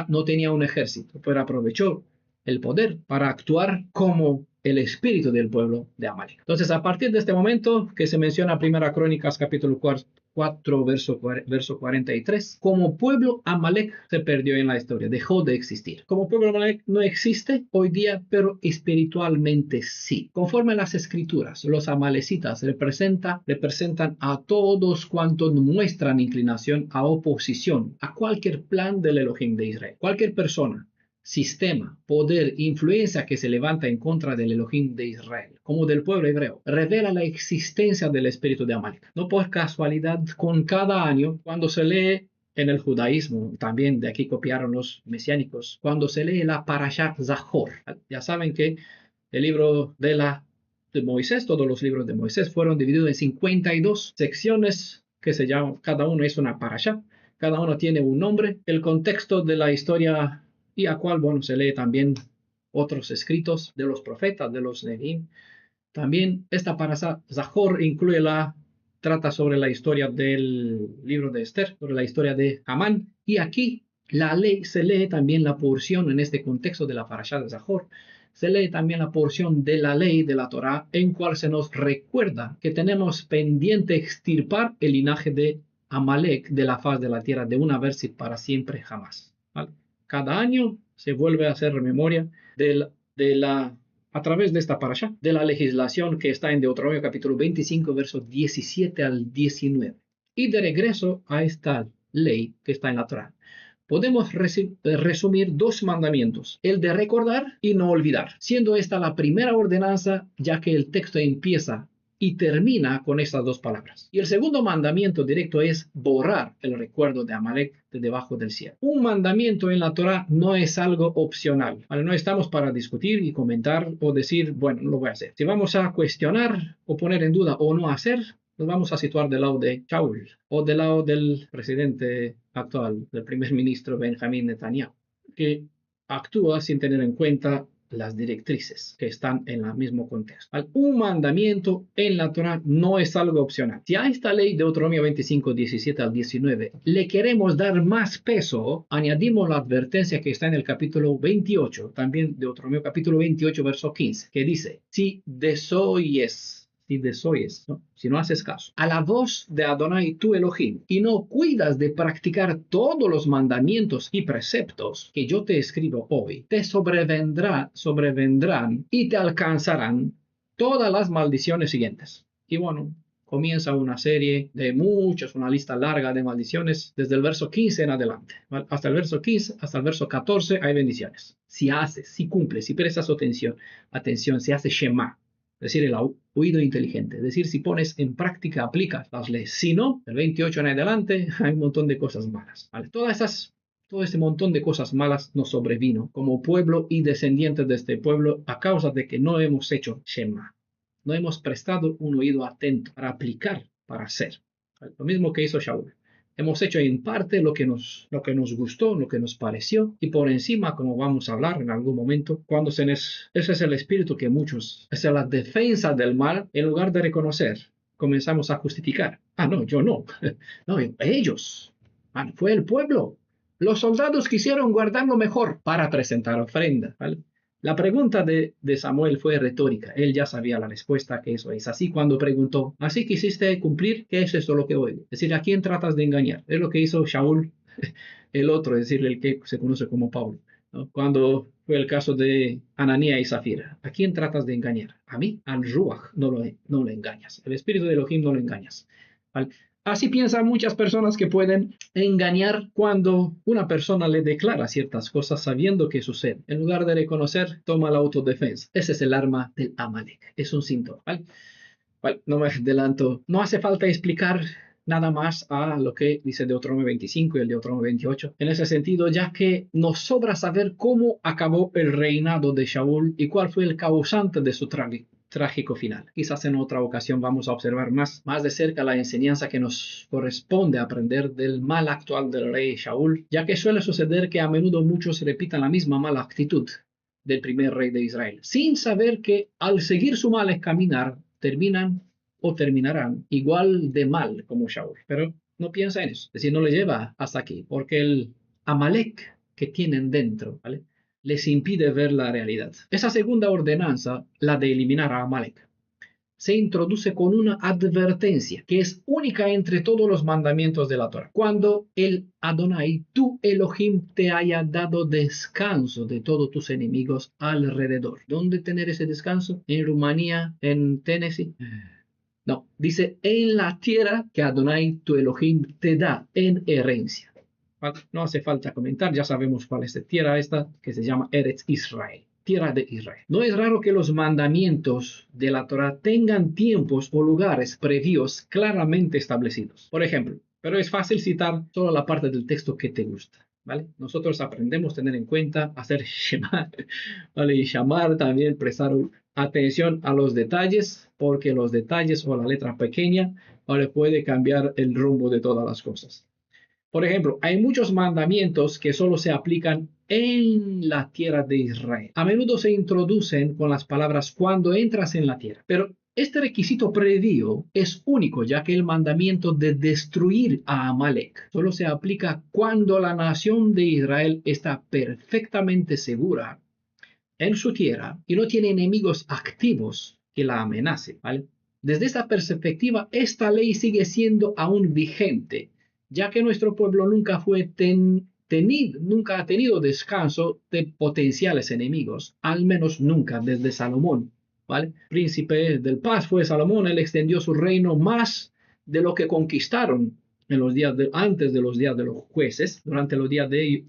no tenía un ejército, pero aprovechó el poder para actuar como el espíritu del pueblo de Amalek. Entonces, a partir de este momento que se menciona Primera Crónicas capítulo 4, verso 43, como pueblo Amalek se perdió en la historia, dejó de existir. Como pueblo Amalek no existe hoy día, pero espiritualmente sí. Conforme a las escrituras, los amalecitas representan a todos cuantos muestran inclinación a oposición a cualquier plan del Elohim de Israel. Cualquier persona, sistema, poder, influencia que se levanta en contra del Elohim de Israel, como del pueblo hebreo, revela la existencia del espíritu de Amalek. No por casualidad, con cada año, cuando se lee en el judaísmo, también de aquí copiaron los mesiánicos, cuando se lee la Parashat Zahor, ya saben que el libro de Moisés, todos los libros de Moisés fueron divididos en 52 secciones que se llaman, cada uno es una parasha, cada uno tiene un nombre, el contexto de la historia y a cual, bueno, se lee también otros escritos de los profetas, de los Nevi'im. También esta parasha Zahor trata sobre la historia del libro de Esther, sobre la historia de Amán, y aquí se lee también la porción en este contexto de la parasha de Zahor, se lee también la porción de la ley de la Torá, en cual se nos recuerda que tenemos pendiente extirpar el linaje de Amalek de la faz de la tierra de una vez y para siempre jamás. ¿Vale? Cada año se vuelve a hacer memoria a través de esta parasha, de la legislación que está en Deuteronomio capítulo 25, versos 17 al 19. Y de regreso a esta ley que está en la Torá, podemos resumir dos mandamientos, el de recordar y no olvidar, siendo esta la primera ordenanza, ya que el texto empieza y termina con estas dos palabras. Y el segundo mandamiento directo es borrar el recuerdo de Amalek de debajo del cielo. Un mandamiento en la Torá no es algo opcional. ¿Vale? No estamos para discutir y comentar o decir, bueno, no lo voy a hacer. Si vamos a cuestionar o poner en duda o no hacer, nos vamos a situar del lado de Shaul o del lado del presidente actual, del primer ministro Benjamín Netanyahu, que actúa sin tener en cuenta las directrices que están en el mismo contexto. Un mandamiento en la Torá no es algo opcional. Si a esta ley de Deuteronomio 25, 17 al 19 le queremos dar más peso, añadimos la advertencia que está en el capítulo 28, también de Deuteronomio capítulo 28, verso 15, que dice, si desoyes, ¿no? Si no haces caso a la voz de Adonai tu Elohim y no cuidas de practicar todos los mandamientos y preceptos que yo te escribo hoy, te sobrevendrán y te alcanzarán todas las maldiciones siguientes. Y bueno, comienza una serie de muchas, una lista larga de maldiciones desde el verso 15 en adelante. Hasta el verso 15, hasta el verso 14 hay bendiciones. Si haces, si cumples, si prestas atención, si haces Shema, es decir, el oído inteligente, es decir, si pones en práctica, aplicas las leyes. Si no, del 28 en adelante hay un montón de cosas malas. ¿Vale? Todo este montón de cosas malas nos sobrevino como pueblo y descendientes de este pueblo a causa de que no hemos hecho Shema. No hemos prestado un oído atento para aplicar, para hacer. ¿Vale? Lo mismo que hizo Shaul. Hemos hecho en parte lo que nos gustó, lo que nos pareció, y por encima, como vamos a hablar en algún momento, ese es el espíritu que muchos, es la defensa del mal, en lugar de reconocer, comenzamos a justificar. No, yo no. No, ellos. Fue el pueblo. Los soldados quisieron guardarlo mejor para presentar ofrenda. ¿Vale? La pregunta de Samuel fue retórica. Él ya sabía la respuesta, que eso es así. Cuando preguntó, ¿así quisiste cumplir? ¿Qué es esto lo que oigo? Es decir, ¿a quién tratas de engañar? Es lo que hizo Shaul, el otro, es decir, el que se conoce como Pablo, ¿no? Cuando fue el caso de Ananía y Zafira. ¿A quién tratas de engañar? A mí, al Ruach, no lo engañas. El espíritu de Elohim no lo engañas. ¿Vale? Así piensan muchas personas que pueden engañar cuando una persona le declara ciertas cosas sabiendo que sucede. En lugar de reconocer, toma la autodefensa. Ese es el arma del Amalek. Es un síntoma. ¿Vale? No me adelanto. No hace falta explicar nada más a lo que dice Deuteronomio 25 y el Deuteronomio 28. En ese sentido, ya que nos sobra saber cómo acabó el reinado de Shaul y cuál fue el causante de su trágico final. Quizás en otra ocasión vamos a observar más de cerca la enseñanza que nos corresponde aprender del mal actual del rey Shaul, ya que suele suceder que a menudo muchos repitan la misma mala actitud del primer rey de Israel, sin saber que al seguir su mal caminar terminarán igual de mal como Shaul. Pero no piensa en eso, es decir, no le lleva hasta aquí, porque el Amalek que tienen dentro, ¿vale? les impide ver la realidad. Esa segunda ordenanza, la de eliminar a Amalek, se introduce con una advertencia que es única entre todos los mandamientos de la Torah. Cuando el Adonai, tu Elohim, te haya dado descanso de todos tus enemigos alrededor. ¿Dónde tener ese descanso? ¿En Rumanía? ¿En Tennessee? No, dice en la tierra que Adonai, tu Elohim, te da en herencia. No hace falta comentar, ya sabemos cuál es la tierra esta, que se llama Eretz Israel. Tierra de Israel. No es raro que los mandamientos de la Torah tengan tiempos o lugares previos claramente establecidos. Por ejemplo, pero es fácil citar solo la parte del texto que te gusta, ¿vale? Nosotros aprendemos a tener en cuenta, hacer Shema, ¿vale? Y llamar también, prestar atención a los detalles, porque los detalles o la letra pequeña, ¿vale? Puede cambiar el rumbo de todas las cosas. Por ejemplo, hay muchos mandamientos que solo se aplican en la tierra de Israel. A menudo se introducen con las palabras cuando entras en la tierra. Pero este requisito previo es único, ya que el mandamiento de destruir a Amalek solo se aplica cuando la nación de Israel está perfectamente segura en su tierra y no tiene enemigos activos que la amenacen, ¿vale? Desde esta perspectiva, esta ley sigue siendo aún vigente, ya que nuestro pueblo nunca ha tenido descanso de potenciales enemigos, al menos nunca desde Salomón, ¿vale? Príncipe del paz fue Salomón, él extendió su reino más de lo que conquistaron en los días antes de los días de los jueces, durante los días de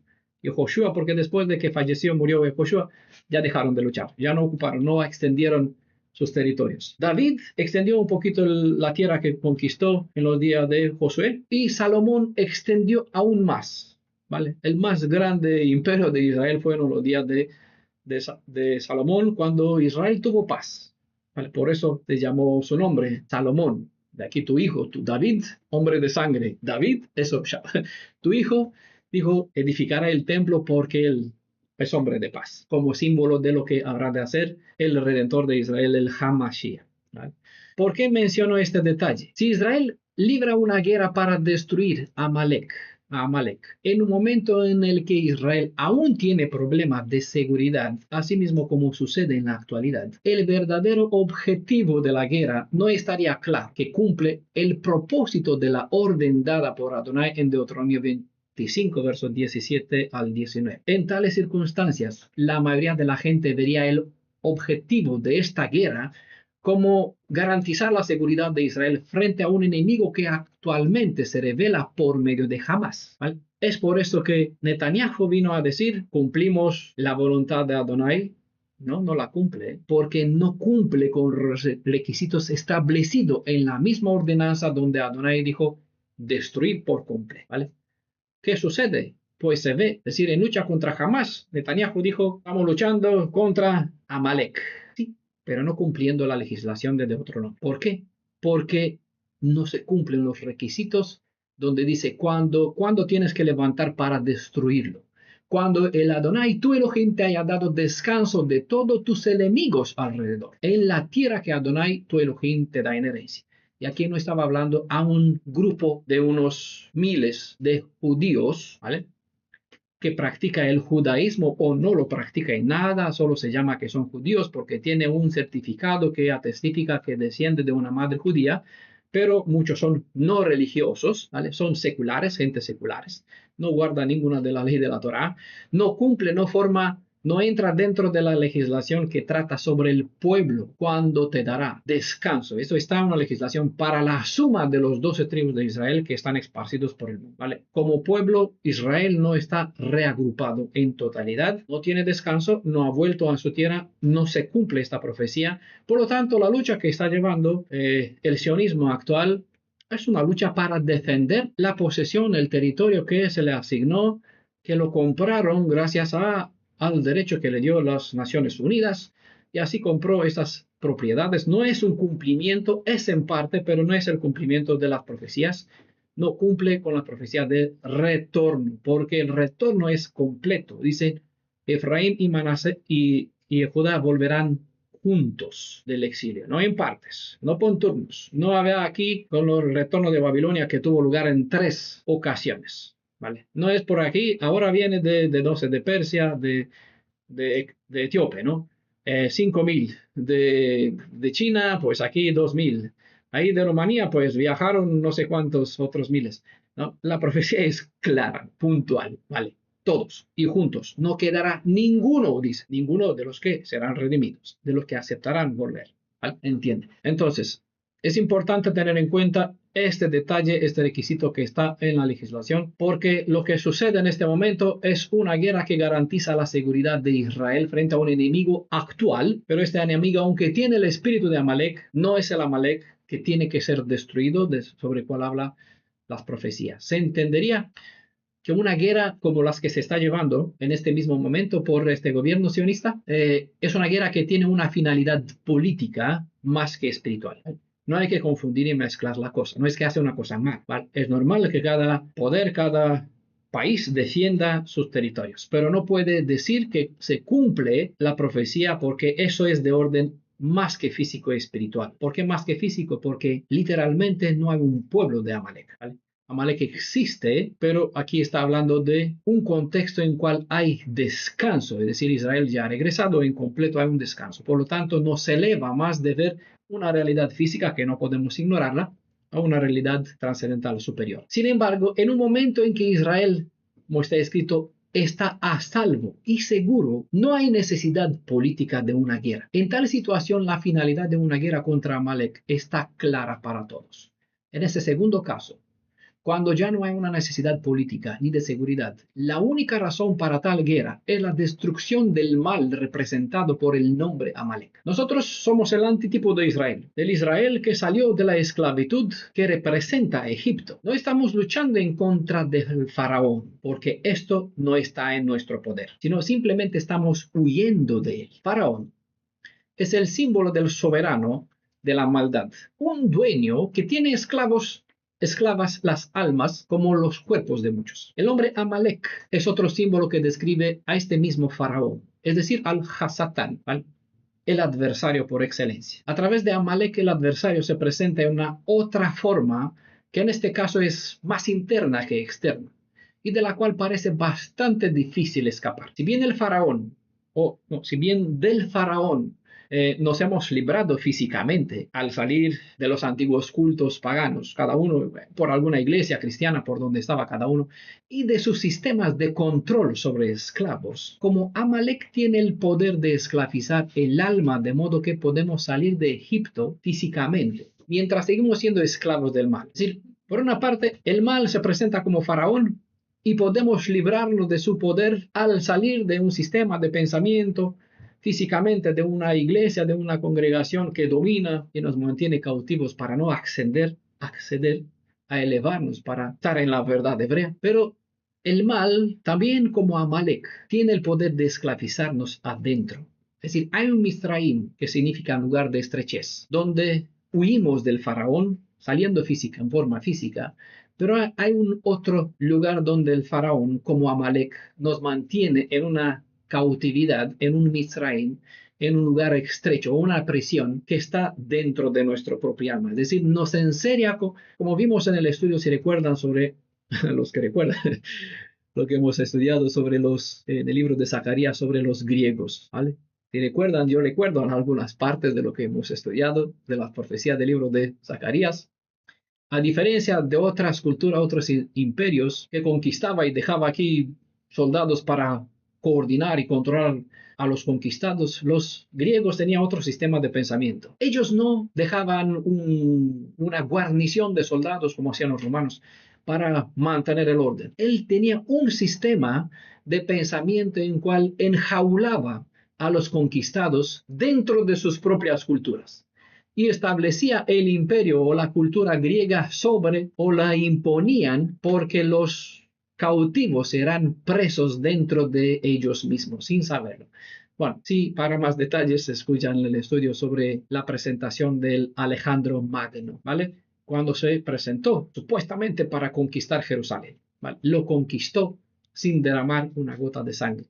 Josué, porque después de que murió Josué, ya dejaron de luchar, ya no ocuparon, no extendieron sus territorios. David extendió un poquito la tierra que conquistó en los días de Josué y Salomón extendió aún más, ¿vale? El más grande imperio de Israel fue en los días de Salomón, cuando Israel tuvo paz, ¿vale? Por eso se llamó su nombre Salomón. De aquí tu hijo, tu David, hombre de sangre. David, eso, tu hijo, dijo, edificará el templo porque él es hombre de paz, como símbolo de lo que habrá de hacer el Redentor de Israel, el Hamashiach, ¿vale? ¿Por qué menciono este detalle? Si Israel libra una guerra para destruir a Amalek, en un momento en el que Israel aún tiene problemas de seguridad, así mismo como sucede en la actualidad, el verdadero objetivo de la guerra no estaría claro, que cumple el propósito de la orden dada por Adonai en Deuteronomio 25, versos 17 al 19. En tales circunstancias, la mayoría de la gente vería el objetivo de esta guerra como garantizar la seguridad de Israel frente a un enemigo que actualmente se revela por medio de Hamas, ¿vale? Es por esto que Netanyahu vino a decir, cumplimos la voluntad de Adonai. No la cumple, porque no cumple con los requisitos establecidos en la misma ordenanza donde Adonai dijo destruir por completo, ¿vale? ¿Qué sucede? Pues se ve, es decir, en lucha contra Hamas, Netanyahu dijo, estamos luchando contra Amalek, sí, pero no cumpliendo la legislación de Deuteronomio. ¿Por qué? Porque no se cumplen los requisitos donde dice cuándo tienes que levantar para destruirlo. Cuando el Adonai, tu Elohim, te haya dado descanso de todos tus enemigos alrededor, en la tierra que Adonai, tu Elohim, te da en herencia. Y aquí no estaba hablando a un grupo de unos miles de judíos, ¿vale?, que practica el judaísmo o no lo practica en nada, solo se llama que son judíos porque tiene un certificado que atestifica que desciende de una madre judía, pero muchos son no religiosos, ¿vale? Son seculares, gente seculares, no guarda ninguna de la ley de la Torá, no cumple, no entra dentro de la legislación que trata sobre el pueblo, cuando te dará descanso. Esto está en una legislación para la suma de los 12 tribus de Israel que están esparcidos por el mundo, ¿vale? Como pueblo, Israel no está reagrupado en totalidad, no tiene descanso, no ha vuelto a su tierra, no se cumple esta profecía. Por lo tanto, la lucha que está llevando el sionismo actual es una lucha para defender la posesión, el territorio que se le asignó, que lo compraron gracias al derecho que le dio las Naciones Unidas, y así compró estas propiedades. No es un cumplimiento, es en parte, pero no es el cumplimiento de las profecías. No cumple con la profecía de retorno, porque el retorno es completo. Dice, Efraín y Manasés y Judá volverán juntos del exilio, no en partes, no por turnos. No había aquí con el retorno de Babilonia que tuvo lugar en 3 ocasiones. ¿Vale? No es por aquí, ahora viene de Persia, de Etíope, ¿no? 5.000 de China, pues aquí 2.000. Ahí de Rumanía, pues viajaron no sé cuántos otros miles, ¿no? La profecía es clara, puntual, ¿vale? Todos y juntos. No quedará ninguno, dice, ninguno de los que serán redimidos, de los que aceptarán volver. ¿Vale? ¿Entiende? Entonces, es importante tener en cuenta este detalle, este requisito que está en la legislación, porque lo que sucede en este momento es una guerra que garantiza la seguridad de Israel frente a un enemigo actual, pero este enemigo, aunque tiene el espíritu de Amalek, no es el Amalek que tiene que ser destruido, sobre el cual habla las profecías. Se entendería que una guerra como las que se está llevando en este mismo momento por este gobierno sionista es una guerra que tiene una finalidad política más que espiritual. No hay que confundir y mezclar la cosa. No es que hace una cosa mal, ¿vale? Es normal que cada poder, cada país defienda sus territorios, pero no puede decir que se cumple la profecía porque eso es de orden más que físico y espiritual. ¿Por qué más que físico? Porque literalmente no hay un pueblo de Amalek, ¿vale? Amalek existe, pero aquí está hablando de un contexto en cual hay descanso, es decir, Israel ya ha regresado, en completo hay un descanso. Por lo tanto, nos eleva más de ver una realidad física que no podemos ignorarla a una realidad trascendental superior. Sin embargo, en un momento en que Israel, como está escrito, está a salvo y seguro, no hay necesidad política de una guerra. En tal situación, la finalidad de una guerra contra Amalek está clara para todos. En ese segundo caso, cuando ya no hay una necesidad política ni de seguridad, la única razón para tal guerra es la destrucción del mal representado por el nombre Amalek. Nosotros somos el antitipo de Israel, del Israel que salió de la esclavitud que representa a Egipto. No estamos luchando en contra del faraón, porque esto no está en nuestro poder, sino simplemente estamos huyendo de él. Faraón es el símbolo del soberano de la maldad, un dueño que tiene esclavas las almas como los cuerpos de muchos. El hombre Amalek es otro símbolo que describe a este mismo faraón, es decir, al Hasatán, ¿vale? El adversario por excelencia. A través de Amalek el adversario se presenta en una otra forma que en este caso es más interna que externa y de la cual parece bastante difícil escapar. Si bien el faraón, si bien del faraón nos hemos librado físicamente al salir de los antiguos cultos paganos, cada uno por alguna iglesia cristiana por donde estaba cada uno, y de sus sistemas de control sobre esclavos, como Amalek tiene el poder de esclavizar el alma de modo que podemos salir de Egipto físicamente, mientras seguimos siendo esclavos del mal. Es decir, por una parte, el mal se presenta como faraón y podemos librarnos de su poder al salir de un sistema de pensamiento físicamente de una iglesia, de una congregación que domina y nos mantiene cautivos para no acceder a elevarnos, para estar en la verdad hebrea. Pero el mal, también como Amalek, tiene el poder de esclavizarnos adentro. Es decir, hay un Misraim, que significa lugar de estrechez, donde huimos del faraón, saliendo en forma física, pero hay un otro lugar donde el faraón, como Amalek, nos mantiene en una cautividad, en un Misraim, en un lugar estrecho, una prisión que está dentro de nuestro propio alma. Es decir, nos enseña, como vimos en el estudio, si recuerdan sobre, los que recuerdan, lo que hemos estudiado sobre en el libro de Zacarías, sobre los griegos, ¿vale? Si recuerdan, yo recuerdo en algunas partes de lo que hemos estudiado, de las profecías del libro de Zacarías. A diferencia de otras culturas, otros imperios que conquistaba y dejaba aquí soldados para coordinar y controlar a los conquistados, los griegos tenían otro sistema de pensamiento. Ellos no dejaban una guarnición de soldados como hacían los romanos para mantener el orden. Él tenía un sistema de pensamiento en cual enjaulaba a los conquistados dentro de sus propias culturas y establecía el imperio o la cultura griega sobre o la imponían porque los cautivos eran presos dentro de ellos mismos, sin saberlo. Bueno, sí, para más detalles escuchan el estudio sobre la presentación del Alejandro Magno, ¿vale? Cuando se presentó supuestamente para conquistar Jerusalén, ¿vale? Lo conquistó sin derramar una gota de sangre.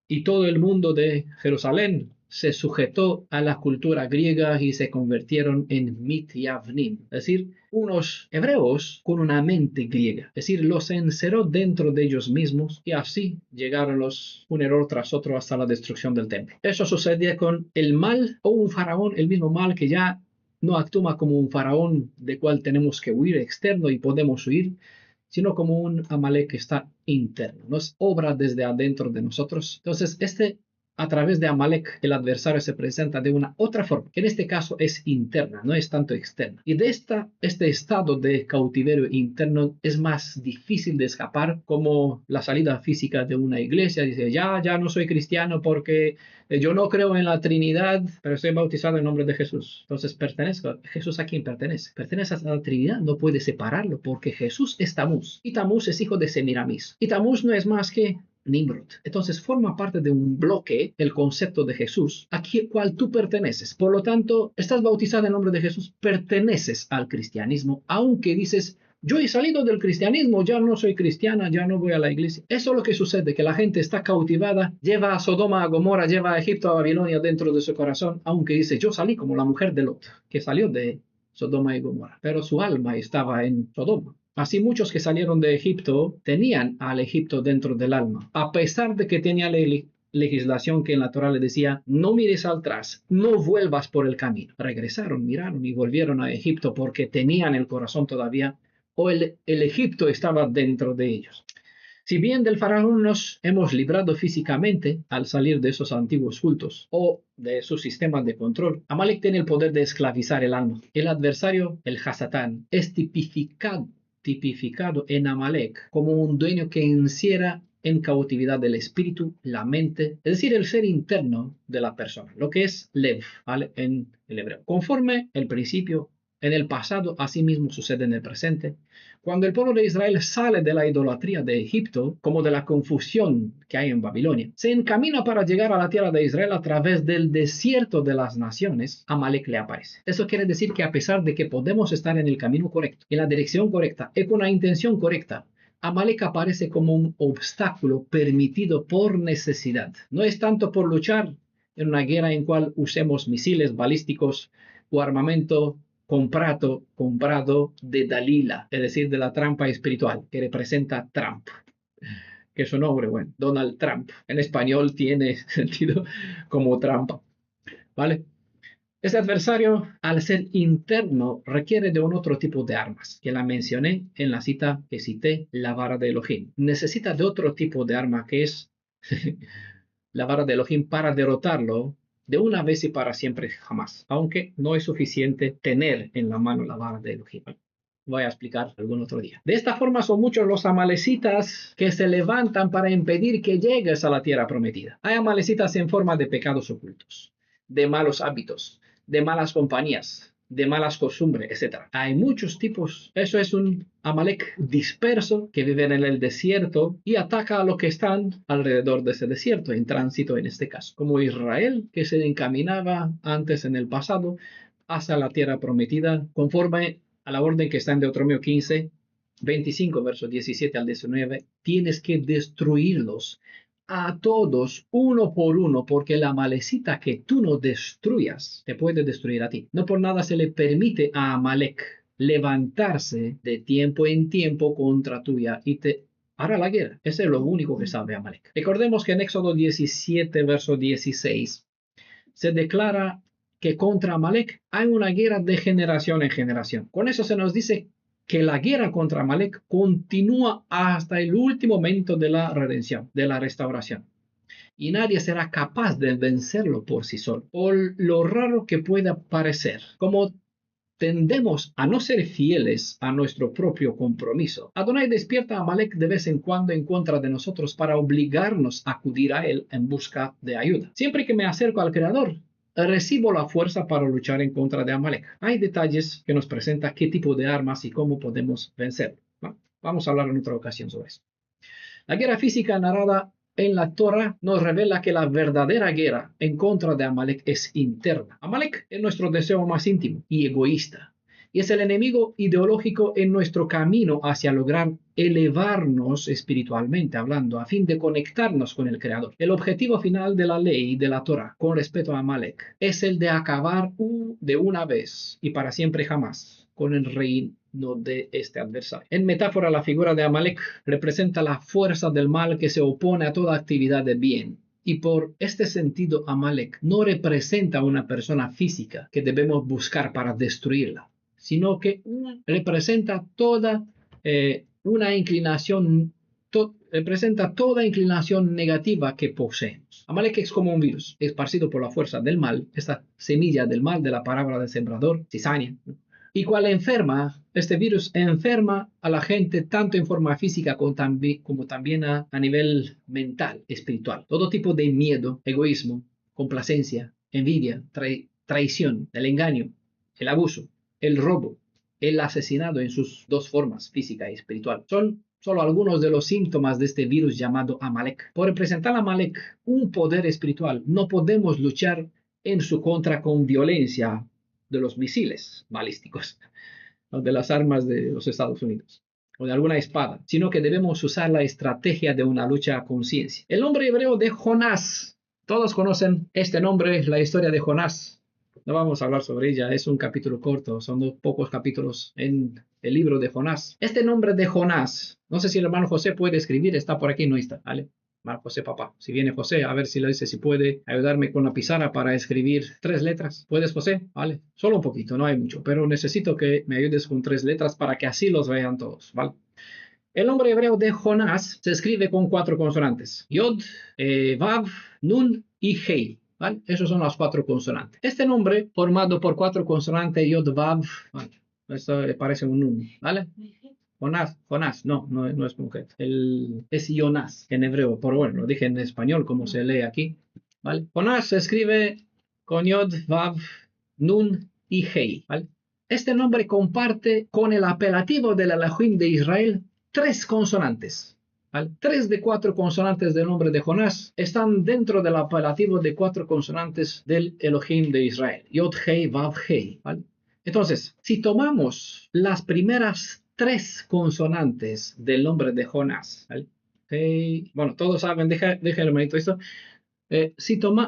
Y todo el mundo de Jerusalén se sujetó a la cultura griega y se convirtieron en Mityavnim, es decir, unos hebreos con una mente griega, es decir, los encerró dentro de ellos mismos y así llegaron los un error tras otro hasta la destrucción del templo. Eso sucedía con el mal o un faraón, el mismo mal que ya no actúa como un faraón de cual tenemos que huir externo y podemos huir, sino como un Amalek que está interno, nos obra desde adentro de nosotros. Entonces, a través de Amalek, el adversario se presenta de una otra forma, que en este caso es interna, no es tanto externa. Y de este estado de cautiverio interno es más difícil de escapar, como la salida física de una iglesia. Dice, ya no soy cristiano porque yo no creo en la Trinidad, pero estoy bautizado en nombre de Jesús. Entonces, pertenezco. ¿Jesús a quién pertenece? Pertenece a la Trinidad, no puede separarlo, porque Jesús es Tamuz, y Tamuz es hijo de Semiramis. Y Tamuz no es más que Nimrod. Entonces forma parte de un bloque el concepto de Jesús, a cual tú perteneces. Por lo tanto, estás bautizado en nombre de Jesús, perteneces al cristianismo, aunque dices, yo he salido del cristianismo, ya no soy cristiana, ya no voy a la iglesia. Eso es lo que sucede, que la gente está cautivada, lleva a Sodoma, a Gomorra, lleva a Egipto, a Babilonia dentro de su corazón, aunque dice, yo salí como la mujer de Lot, que salió de Sodoma y Gomorra, pero su alma estaba en Sodoma. Así muchos que salieron de Egipto tenían al Egipto dentro del alma, a pesar de que tenía legislación que en la Torá le decía, no mires atrás, no vuelvas por el camino. Regresaron, miraron y volvieron a Egipto porque tenían el corazón todavía, o el Egipto estaba dentro de ellos. Si bien del faraón nos hemos librado físicamente al salir de esos antiguos cultos o de sus sistemas de control, Amalek tiene el poder de esclavizar el alma. El adversario, el Hasatán, es tipificado en Amalek como un dueño que encierra en cautividad del espíritu, la mente, es decir, el ser interno de la persona, lo que es Lev, ¿vale? En el hebreo. Conforme el principio, en el pasado, así mismo sucede en el presente. Cuando el pueblo de Israel sale de la idolatría de Egipto, como de la confusión que hay en Babilonia, se encamina para llegar a la tierra de Israel a través del desierto de las naciones, Amalek le aparece. Eso quiere decir que a pesar de que podemos estar en el camino correcto, en la dirección correcta y con la intención correcta, Amalek aparece como un obstáculo permitido por necesidad. No es tanto por luchar en una guerra en cual usemos misiles balísticos o armamento comprado de Dalila, es decir, de la trampa espiritual, que representa Trump, que es su nombre, bueno, Donald Trump. En español tiene sentido como trampa, ¿vale? Este adversario, al ser interno, requiere de un otro tipo de armas, que la mencioné en la cita que cité, la vara de Elohim. Necesita de otro tipo de arma, que es la vara de Elohim, para derrotarlo de una vez y para siempre jamás, aunque no es suficiente tener en la mano la vara de Elohim. Voy a explicar algún otro día. De esta forma son muchos los amalecitas que se levantan para impedir que llegues a la tierra prometida. Hay amalecitas en forma de pecados ocultos, de malos hábitos, de malas compañías, de malas costumbres, etc. Hay muchos tipos. Eso es un Amalek disperso que vive en el desierto y ataca a los que están alrededor de ese desierto, en tránsito en este caso. Como Israel, que se encaminaba antes en el pasado hacia la tierra prometida, conforme a la orden que está en Deuteronomio 15, 25, versos 17 al 19, tienes que destruirlos a todos, uno por uno, porque la amalecita que tú no destruyas te puede destruir a ti. No por nada se le permite a Amalek levantarse de tiempo en tiempo contra tuya y te hará la guerra. Ese es lo único que sabe Amalek. Recordemos que en Éxodo 17, verso 16, se declara que contra Amalek hay una guerra de generación en generación. Con eso se nos dice que la guerra contra Amalek continúa hasta el último momento de la redención, de la restauración. Y nadie será capaz de vencerlo por sí solo, por lo raro que pueda parecer. Como tendemos a no ser fieles a nuestro propio compromiso, Adonai despierta a Amalek de vez en cuando en contra de nosotros para obligarnos a acudir a él en busca de ayuda. Siempre que me acerco al Creador, recibo la fuerza para luchar en contra de Amalek. Hay detalles que nos presentan qué tipo de armas y cómo podemos vencer. Vamos a hablar en otra ocasión sobre eso. La guerra física narrada en la Torah nos revela que la verdadera guerra en contra de Amalek es interna. Amalek es nuestro deseo más íntimo y egoísta, y es el enemigo ideológico en nuestro camino hacia lograr elevarnos espiritualmente hablando, a fin de conectarnos con el Creador. El objetivo final de la ley de la Torah con respecto a Amalek es el de acabar de una vez y para siempre jamás con el reino de este adversario. En metáfora, la figura de Amalek representa la fuerza del mal que se opone a toda actividad de bien. Y por este sentido, Amalek no representa una persona física que debemos buscar para destruirla, sino que representa toda una inclinación, representa toda inclinación negativa que poseemos. Amalek es como un virus, esparcido por la fuerza del mal, esta semilla del mal de la palabra del sembrador, cizaña, ¿no? Y cual enferma, este virus enferma a la gente tanto en forma física como también a nivel mental, espiritual. Todo tipo de miedo, egoísmo, complacencia, envidia, traición, el engaño, el abuso, el robo, el asesinato en sus dos formas, física y espiritual, son solo algunos de los síntomas de este virus llamado Amalek. Por representar a Amalek, un poder espiritual, no podemos luchar en su contra con violencia de los misiles balísticos o de las armas de los Estados Unidos o de alguna espada, sino que debemos usar la estrategia de una lucha a conciencia. El nombre hebreo de Jonás, todos conocen este nombre, la historia de Jonás. No vamos a hablar sobre ella, es un capítulo corto, son pocos capítulos en el libro de Jonás. Este nombre de Jonás, no sé si el hermano José puede escribir, está por aquí, no está, ¿vale? Hermano José, papá, si viene José, a ver si le dice si puede ayudarme con la pizarra para escribir 3 letras. ¿Puedes, José? Vale, solo un poquito, no hay mucho, pero necesito que me ayudes con 3 letras para que así los vean todos, ¿vale? El nombre hebreo de Jonás se escribe con 4 consonantes, Yod, Vav, Nun y Hei. ¿Vale? Esos son las 4 consonantes. Este nombre, formado por 4 consonantes, Yod, Vav, ¿vale? Esto parece un Nun, ¿vale? Jonás, no es mujer. Es Jonás en hebreo, pero bueno, lo dije en español como se lee aquí, ¿vale? Jonás se escribe con Yod, Vav, Nun y Hei, ¿vale? Este nombre comparte con el apelativo del Elohim de Israel 3 consonantes, ¿vale? 3 de 4 consonantes del nombre de Jonás están dentro del apelativo de 4 consonantes del Elohim de Israel, Yod, Hei, Vav, Hei, ¿vale? Entonces, si tomamos las primeras 3 consonantes del nombre de Jonás, ¿vale? Hey, bueno, todos saben, deja hermanito esto.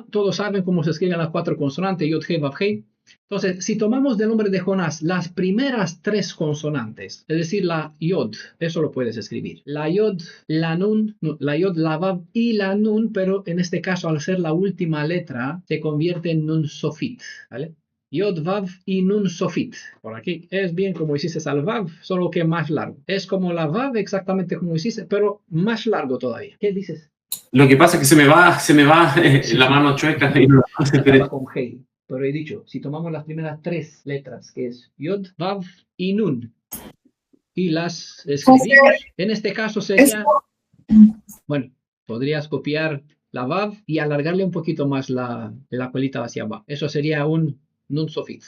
Todos saben cómo se escriben las 4 consonantes, Yod, Hei, Vav, Hei. Entonces, si tomamos del nombre de Jonás las primeras 3 consonantes, es decir, la Yod, eso lo puedes escribir. La Yod, la Nun, no, la Yod, la Vav y la Nun, pero en este caso, al ser la última letra, se convierte en Nun Sofit, ¿vale? Yod, Vav y Nun Sofit. Por aquí es bien como hiciste al Vav, solo que más largo. Es como la Vav exactamente como hiciste, pero más largo todavía. ¿Qué dices? Lo que pasa es que se me va la mano chueca. Y no, Acaba con Hei. Pero he dicho, si tomamos las primeras 3 letras, que es Yod, Vav y Nun, y las escribimos, en este caso sería, bueno, podrías copiar la Vav y alargarle un poquito más la colita hacia abajo. Eso sería un Nun Sofit.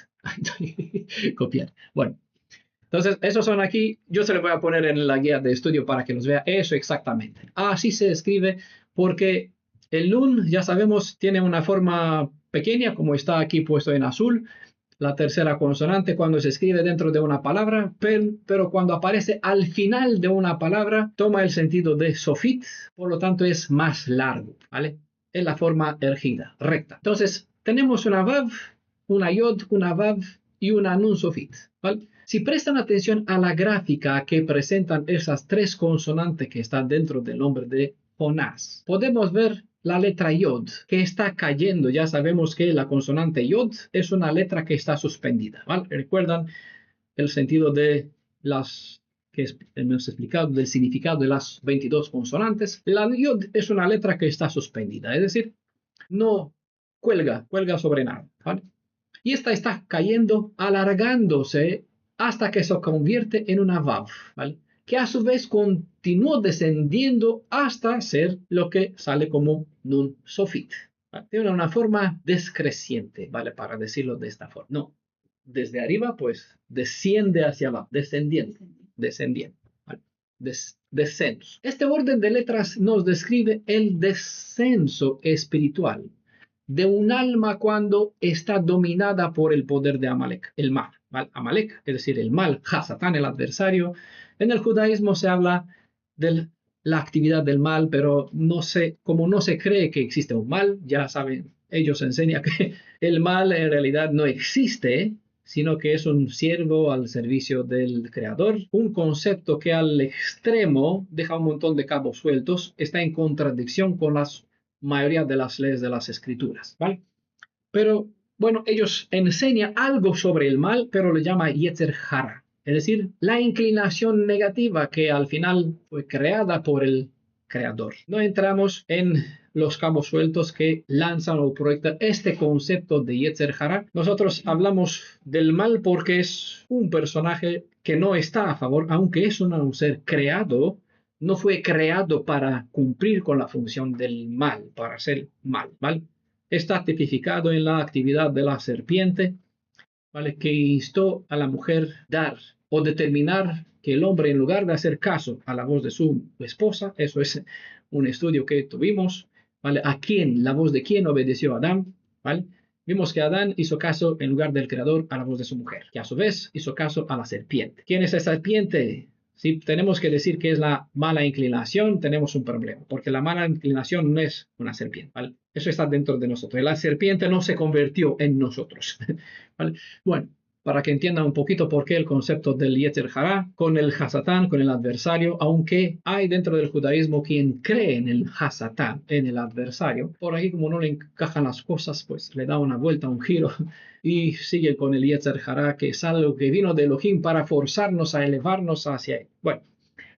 Copiar. Bueno, entonces, esos son aquí. Yo se los voy a poner en la guía de estudio para que los vea eso exactamente. Así se escribe porque el Nun, ya sabemos, tiene una forma pequeña, como está aquí puesto en azul. La tercera consonante cuando se escribe dentro de una palabra, pero cuando aparece al final de una palabra, toma el sentido de Sofit, por lo tanto es más largo, ¿vale? Es la forma ergida, recta. Entonces, tenemos una Vav, una Yod, una Vav y una Nun Sofit, ¿vale? Si prestan atención a la gráfica que presentan esas 3 consonantes que están dentro del nombre de Jonás, podemos ver la letra Yod que está cayendo. Ya sabemos que la consonante Yod es una letra que está suspendida, ¿vale? ¿Recuerdan el sentido de las que hemos explicado, del significado de las 22 consonantes? La Yod es una letra que está suspendida, es decir, no cuelga sobre nada, ¿vale? Y esta está cayendo, alargándose hasta que se convierte en una Vav, ¿vale? Que a su vez continúa descendiendo hasta ser lo que sale como Nun Sofit, ¿vale? Tiene una forma descreciente, ¿vale? Para decirlo de esta forma. No, desde arriba pues desciende hacia abajo, descendiendo, ¿vale? Descenso. Este orden de letras nos describe el descenso espiritual de un alma cuando está dominada por el poder de Amalek, el mal. ¿vale? Amalek, es decir, el mal, Hasatán, el adversario. En el judaísmo se habla de la actividad del mal, pero como no se cree que existe un mal, ya saben, ellos enseñan que el mal en realidad no existe, sino que es un siervo al servicio del creador, un concepto que al extremo deja un montón de cabos sueltos, está en contradicción con la mayoría de las leyes de las escrituras, ¿vale? Pero bueno, ellos enseñan algo sobre el mal, pero le llama Yetzer Hara, es decir, la inclinación negativa que al final fue creada por el creador. No entramos en los cabos sueltos que lanzan o proyectan este concepto de Yetzer Hara. Nosotros hablamos del mal porque es un personaje que no está a favor, aunque es un ser creado, no fue creado para cumplir con la función del mal, para hacer mal, ¿vale? Está tipificado en la actividad de la serpiente, ¿vale? Que instó a la mujer dar o determinar que el hombre, en lugar de hacer caso a la voz de su esposa, eso es un estudio que tuvimos, ¿vale? ¿A quién, la voz de quién obedeció Adán? ¿Vale? Vimos que Adán hizo caso en lugar del creador a la voz de su mujer, que a su vez hizo caso a la serpiente. ¿Quién es esa serpiente? Si tenemos que decir que es la mala inclinación, tenemos un problema, porque la mala inclinación no es una serpiente, ¿vale? Eso está dentro de nosotros. La serpiente no se convirtió en nosotros, ¿vale? Bueno, para que entiendan un poquito por qué el concepto del Yetzer Hara con el Hasatán, con el adversario, aunque hay dentro del judaísmo quien cree en el Hasatán, en el adversario, por ahí como no le encajan las cosas, pues le da una vuelta, un giro y sigue con el Yetzer Hara, que es algo que vino de Elohim para forzarnos a elevarnos hacia él. Bueno,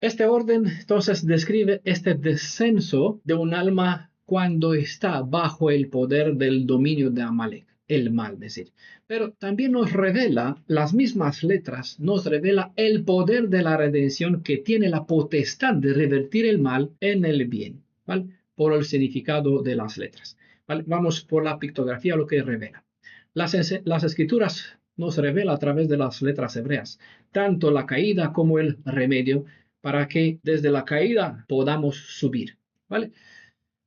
este orden entonces describe este descenso de un alma cuando está bajo el poder del dominio de Amalek, el mal, decir. Pero también nos revela, las mismas letras, nos revela el poder de la redención que tiene la potestad de revertir el mal en el bien, ¿vale? Por el significado de las letras, ¿vale? Vamos por la pictografía, lo que revela. Las escrituras nos revela a través de las letras hebreas, tanto la caída como el remedio, para que desde la caída podamos subir, ¿vale?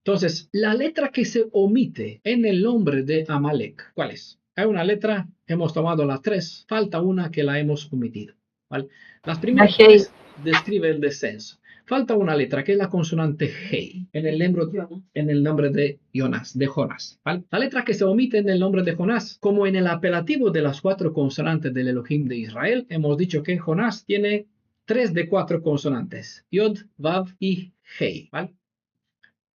Entonces, la letra que se omite en el nombre de Amalek, ¿cuál es? Hay una letra, hemos tomado las 3, falta una que la hemos omitido, ¿vale? Las primeras 3 describen el descenso. Falta una letra que es la consonante Hei en el nombre de Jonás, ¿vale? La letra que se omite en el nombre de Jonás, como en el apelativo de las 4 consonantes del Elohim de Israel, hemos dicho que Jonás tiene 3 de 4 consonantes, Yod, Vav y Hei, ¿vale?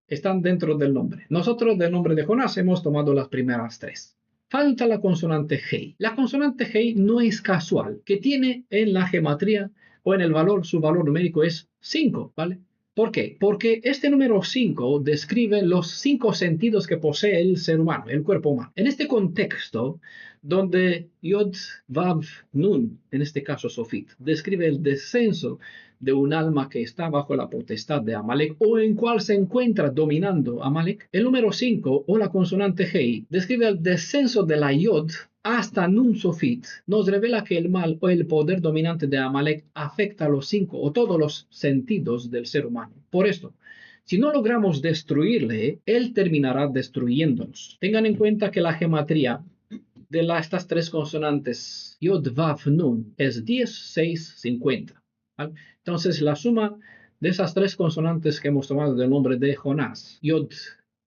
Están dentro del nombre. Nosotros del nombre de Jonás hemos tomado las primeras 3. Falta la consonante Hei. La consonante Hei no es casual, que tiene en la gematría o en el valor, su valor numérico es 5, ¿vale? ¿Por qué? Porque este número 5 describe los 5 sentidos que posee el ser humano, el cuerpo humano. En este contexto, donde Yod, Vav, Nun, en este caso Sofit, describe el descenso de un alma que está bajo la potestad de Amalek o en cual se encuentra dominando Amalek, el número 5 o la consonante Hei describe el descenso de la Yod hasta Nun Sofit. Nos revela que el mal o el poder dominante de Amalek afecta a los 5 o todos los sentidos del ser humano. Por esto, si no logramos destruirle, él terminará destruyéndonos. Tengan en cuenta que la gematría de estas 3 consonantes Yod, Vav, Nun es 10, 6, 50. ¿Vale? Entonces, la suma de esas 3 consonantes que hemos tomado del nombre de Jonás, Yod,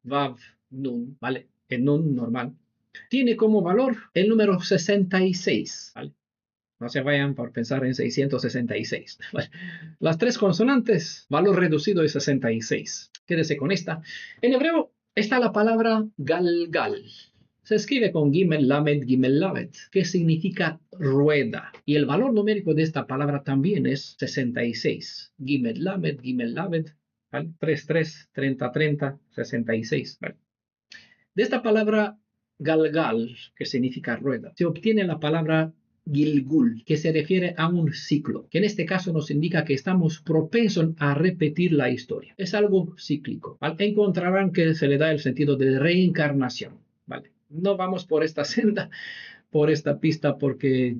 Vav, Nun, ¿vale? El Nun normal, tiene como valor el número 66, ¿vale? No se vayan por pensar en 666, ¿vale? Las 3 consonantes, valor reducido de 66. Quédese con esta. En hebreo está la palabra galgal. Se escribe con Gimel Lamed, Gimel Lamed, que significa rueda. Y el valor numérico de esta palabra también es 66. Gimel Lamed, Gimel Lamed, ¿vale? 3, 3, 30, 30, 66. ¿Vale? De esta palabra galgal, que significa rueda, se obtiene la palabra Gilgul, que se refiere a un ciclo, que en este caso nos indica que estamos propensos a repetir la historia. Es algo cíclico. ¿Vale? Encontrarán que se le da el sentido de reencarnación. ¿Vale? No vamos por esta senda, por esta pista, porque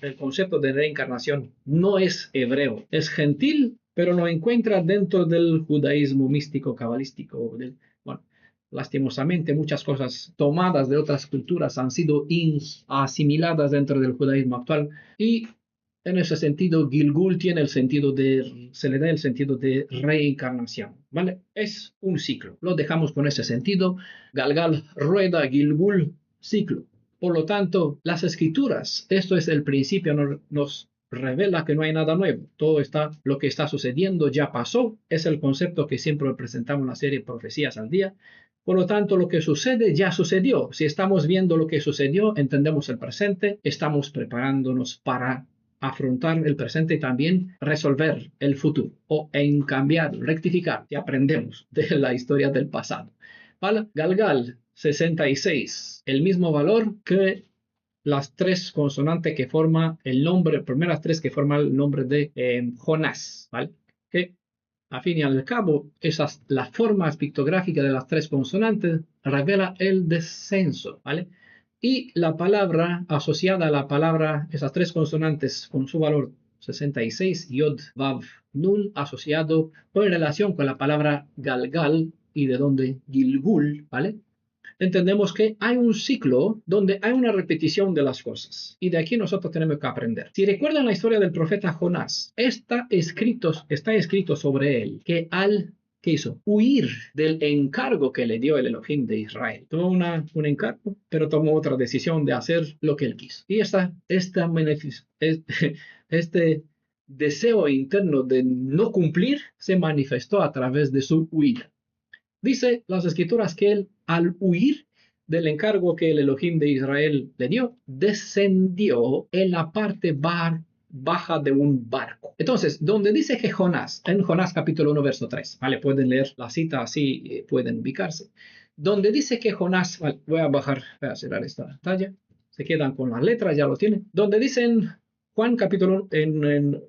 el concepto de reencarnación no es hebreo, es gentil, pero lo encuentra dentro del judaísmo místico cabalístico. Bueno, lastimosamente, muchas cosas tomadas de otras culturas han sido asimiladas dentro del judaísmo actual y en ese sentido, Gilgul tiene el sentido se le da el sentido de reencarnación, ¿vale? Es un ciclo. Lo dejamos con ese sentido. Galgal, rueda, Gilgul, ciclo. Por lo tanto, las escrituras, esto es el principio, nos revela que no hay nada nuevo. Todo lo que está sucediendo ya pasó. Es el concepto que siempre presentamos en la serie Profecías al Día. Por lo tanto, lo que sucede ya sucedió. Si estamos viendo lo que sucedió, entendemos el presente, estamos preparándonos para afrontar el presente y también resolver el futuro o en cambiar, rectificar y aprendemos de la historia del pasado. ¿Vale? Galgal 66, el mismo valor que las tres consonantes que forman el nombre, primeras tres que forman el nombre de Jonás, ¿vale? Que a fin y al cabo, la forma pictográfica de las tres consonantes revela el descenso, ¿vale? Y la palabra asociada a la palabra, esas tres consonantes con su valor 66, Yod, Vav, Nun, asociado o en relación con la palabra Galgal y de donde Gilgul, ¿vale? Entendemos que hay un ciclo donde hay una repetición de las cosas. Y de aquí nosotros tenemos que aprender. Si recuerdan la historia del profeta Jonás, está escrito sobre él que ¿qué hizo? Huir del encargo que le dio el Elohim de Israel. Tuvo un encargo, pero tomó otra decisión de hacer lo que él quiso. Y este deseo interno de no cumplir se manifestó a través de su huida. Dice las escrituras que él, al huir del encargo que el Elohim de Israel le dio, descendió en la parte baja de un barco. Entonces, donde dice que Jonás, en Jonás capítulo 1, verso 3, ¿vale? Pueden leer la cita así, pueden ubicarse. Donde dice que Jonás, vale, voy a cerrar esta pantalla, se quedan con las letras, ya lo tienen. Donde dice en Juan capítulo, en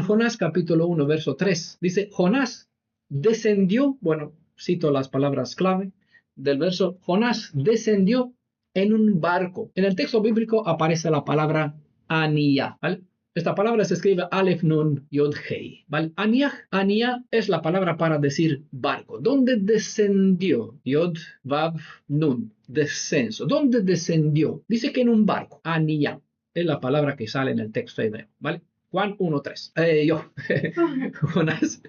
Jonás capítulo 1, verso 3, dice Jonás descendió, bueno, cito las palabras clave del verso, Jonás descendió en un barco. En el texto bíblico aparece la palabra Aniyah, ¿vale? Esta palabra se escribe Aleph Nun Yod Hei, ¿vale? Aniyah es la palabra para decir barco. ¿Dónde descendió? Yod Vav Nun, descenso. ¿Dónde descendió? Dice que en un barco. Aniyah es la palabra que sale en el texto hebreo, ¿vale? Juan 1.3. Jonás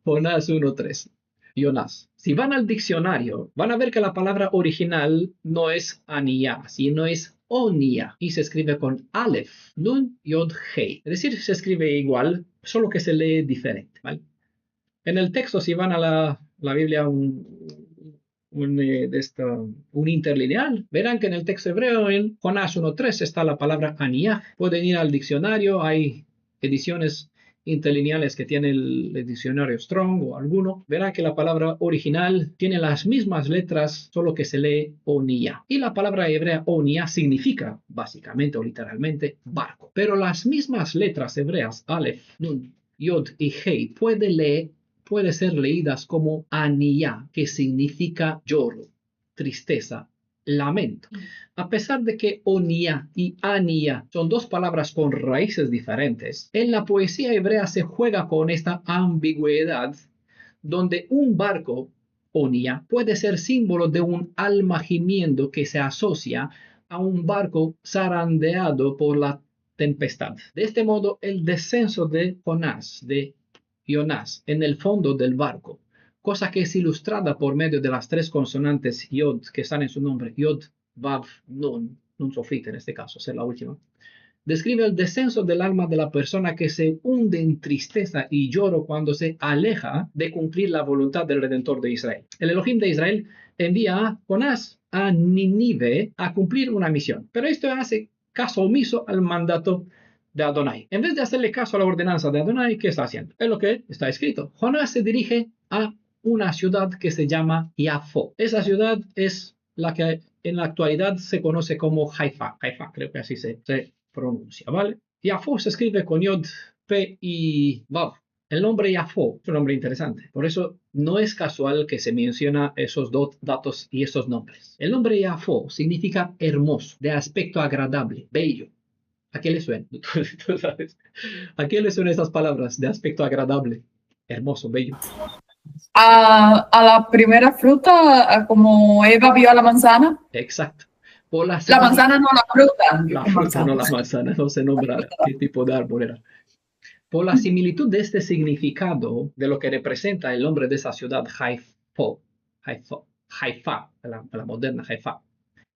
1.3. Jonás. Si van al diccionario, van a ver que la palabra original no es Aniyah, sino es Oniyah, y se escribe con Aleph, Nun, Yod, Hei. Es decir, se escribe igual, solo que se lee diferente, ¿vale? En el texto, si van a la Biblia, un interlineal, verán que en el texto hebreo, en Jonás 1.3, está la palabra Aniyah. Pueden ir al diccionario, hay ediciones interlineales que tiene el diccionario Strong o alguno, verán que la palabra original tiene las mismas letras, solo que se lee Oniyah. Y la palabra hebrea Oniyah significa, básicamente o literalmente, barco. Pero las mismas letras hebreas, Aleph, Nun, Yod y Hei, puede ser leídas como Aniyah, que significa lloro, tristeza, lamento. A pesar de que Oniyah y Aniyah son dos palabras con raíces diferentes, en la poesía hebrea se juega con esta ambigüedad donde un barco, Oniyah, puede ser símbolo de un alma gimiendo que se asocia a un barco zarandeado por la tempestad. De este modo, el descenso de Jonás en el fondo del barco, cosa que es ilustrada por medio de las tres consonantes Yod que están en su nombre, Yod, Vav, Nun, Nun Sofit en este caso, es la última, describe el descenso del alma de la persona que se hunde en tristeza y lloro cuando se aleja de cumplir la voluntad del Redentor de Israel. El Elohim de Israel envía a Jonás a Nínive a cumplir una misión, pero esto hace caso omiso al mandato de Adonai. En vez de hacerle caso a la ordenanza de Adonai, ¿qué está haciendo? Es lo que está escrito. Jonás se dirige a una ciudad que se llama Yafo. Esa ciudad es la que en la actualidad se conoce como Haifa. Haifa, creo que así se pronuncia, ¿vale? Yafo se escribe con Yod, P y Vav. El nombre Yafo es un nombre interesante. Por eso no es casual que se menciona esos dos datos y esos nombres. El nombre Yafo significa hermoso, de aspecto agradable, bello. ¿A qué le suena? ¿Tú sabes? ¿A qué le suenan estas palabras de aspecto agradable, hermoso, bello? A la primera fruta, como Eva vio a la manzana. Exacto. Por la La manzana, no la fruta. La fruta, no la manzana, no se nombra qué tipo de árbol era. Por la similitud de este significado de lo que representa el nombre de esa ciudad, Haifa, la moderna Haifa,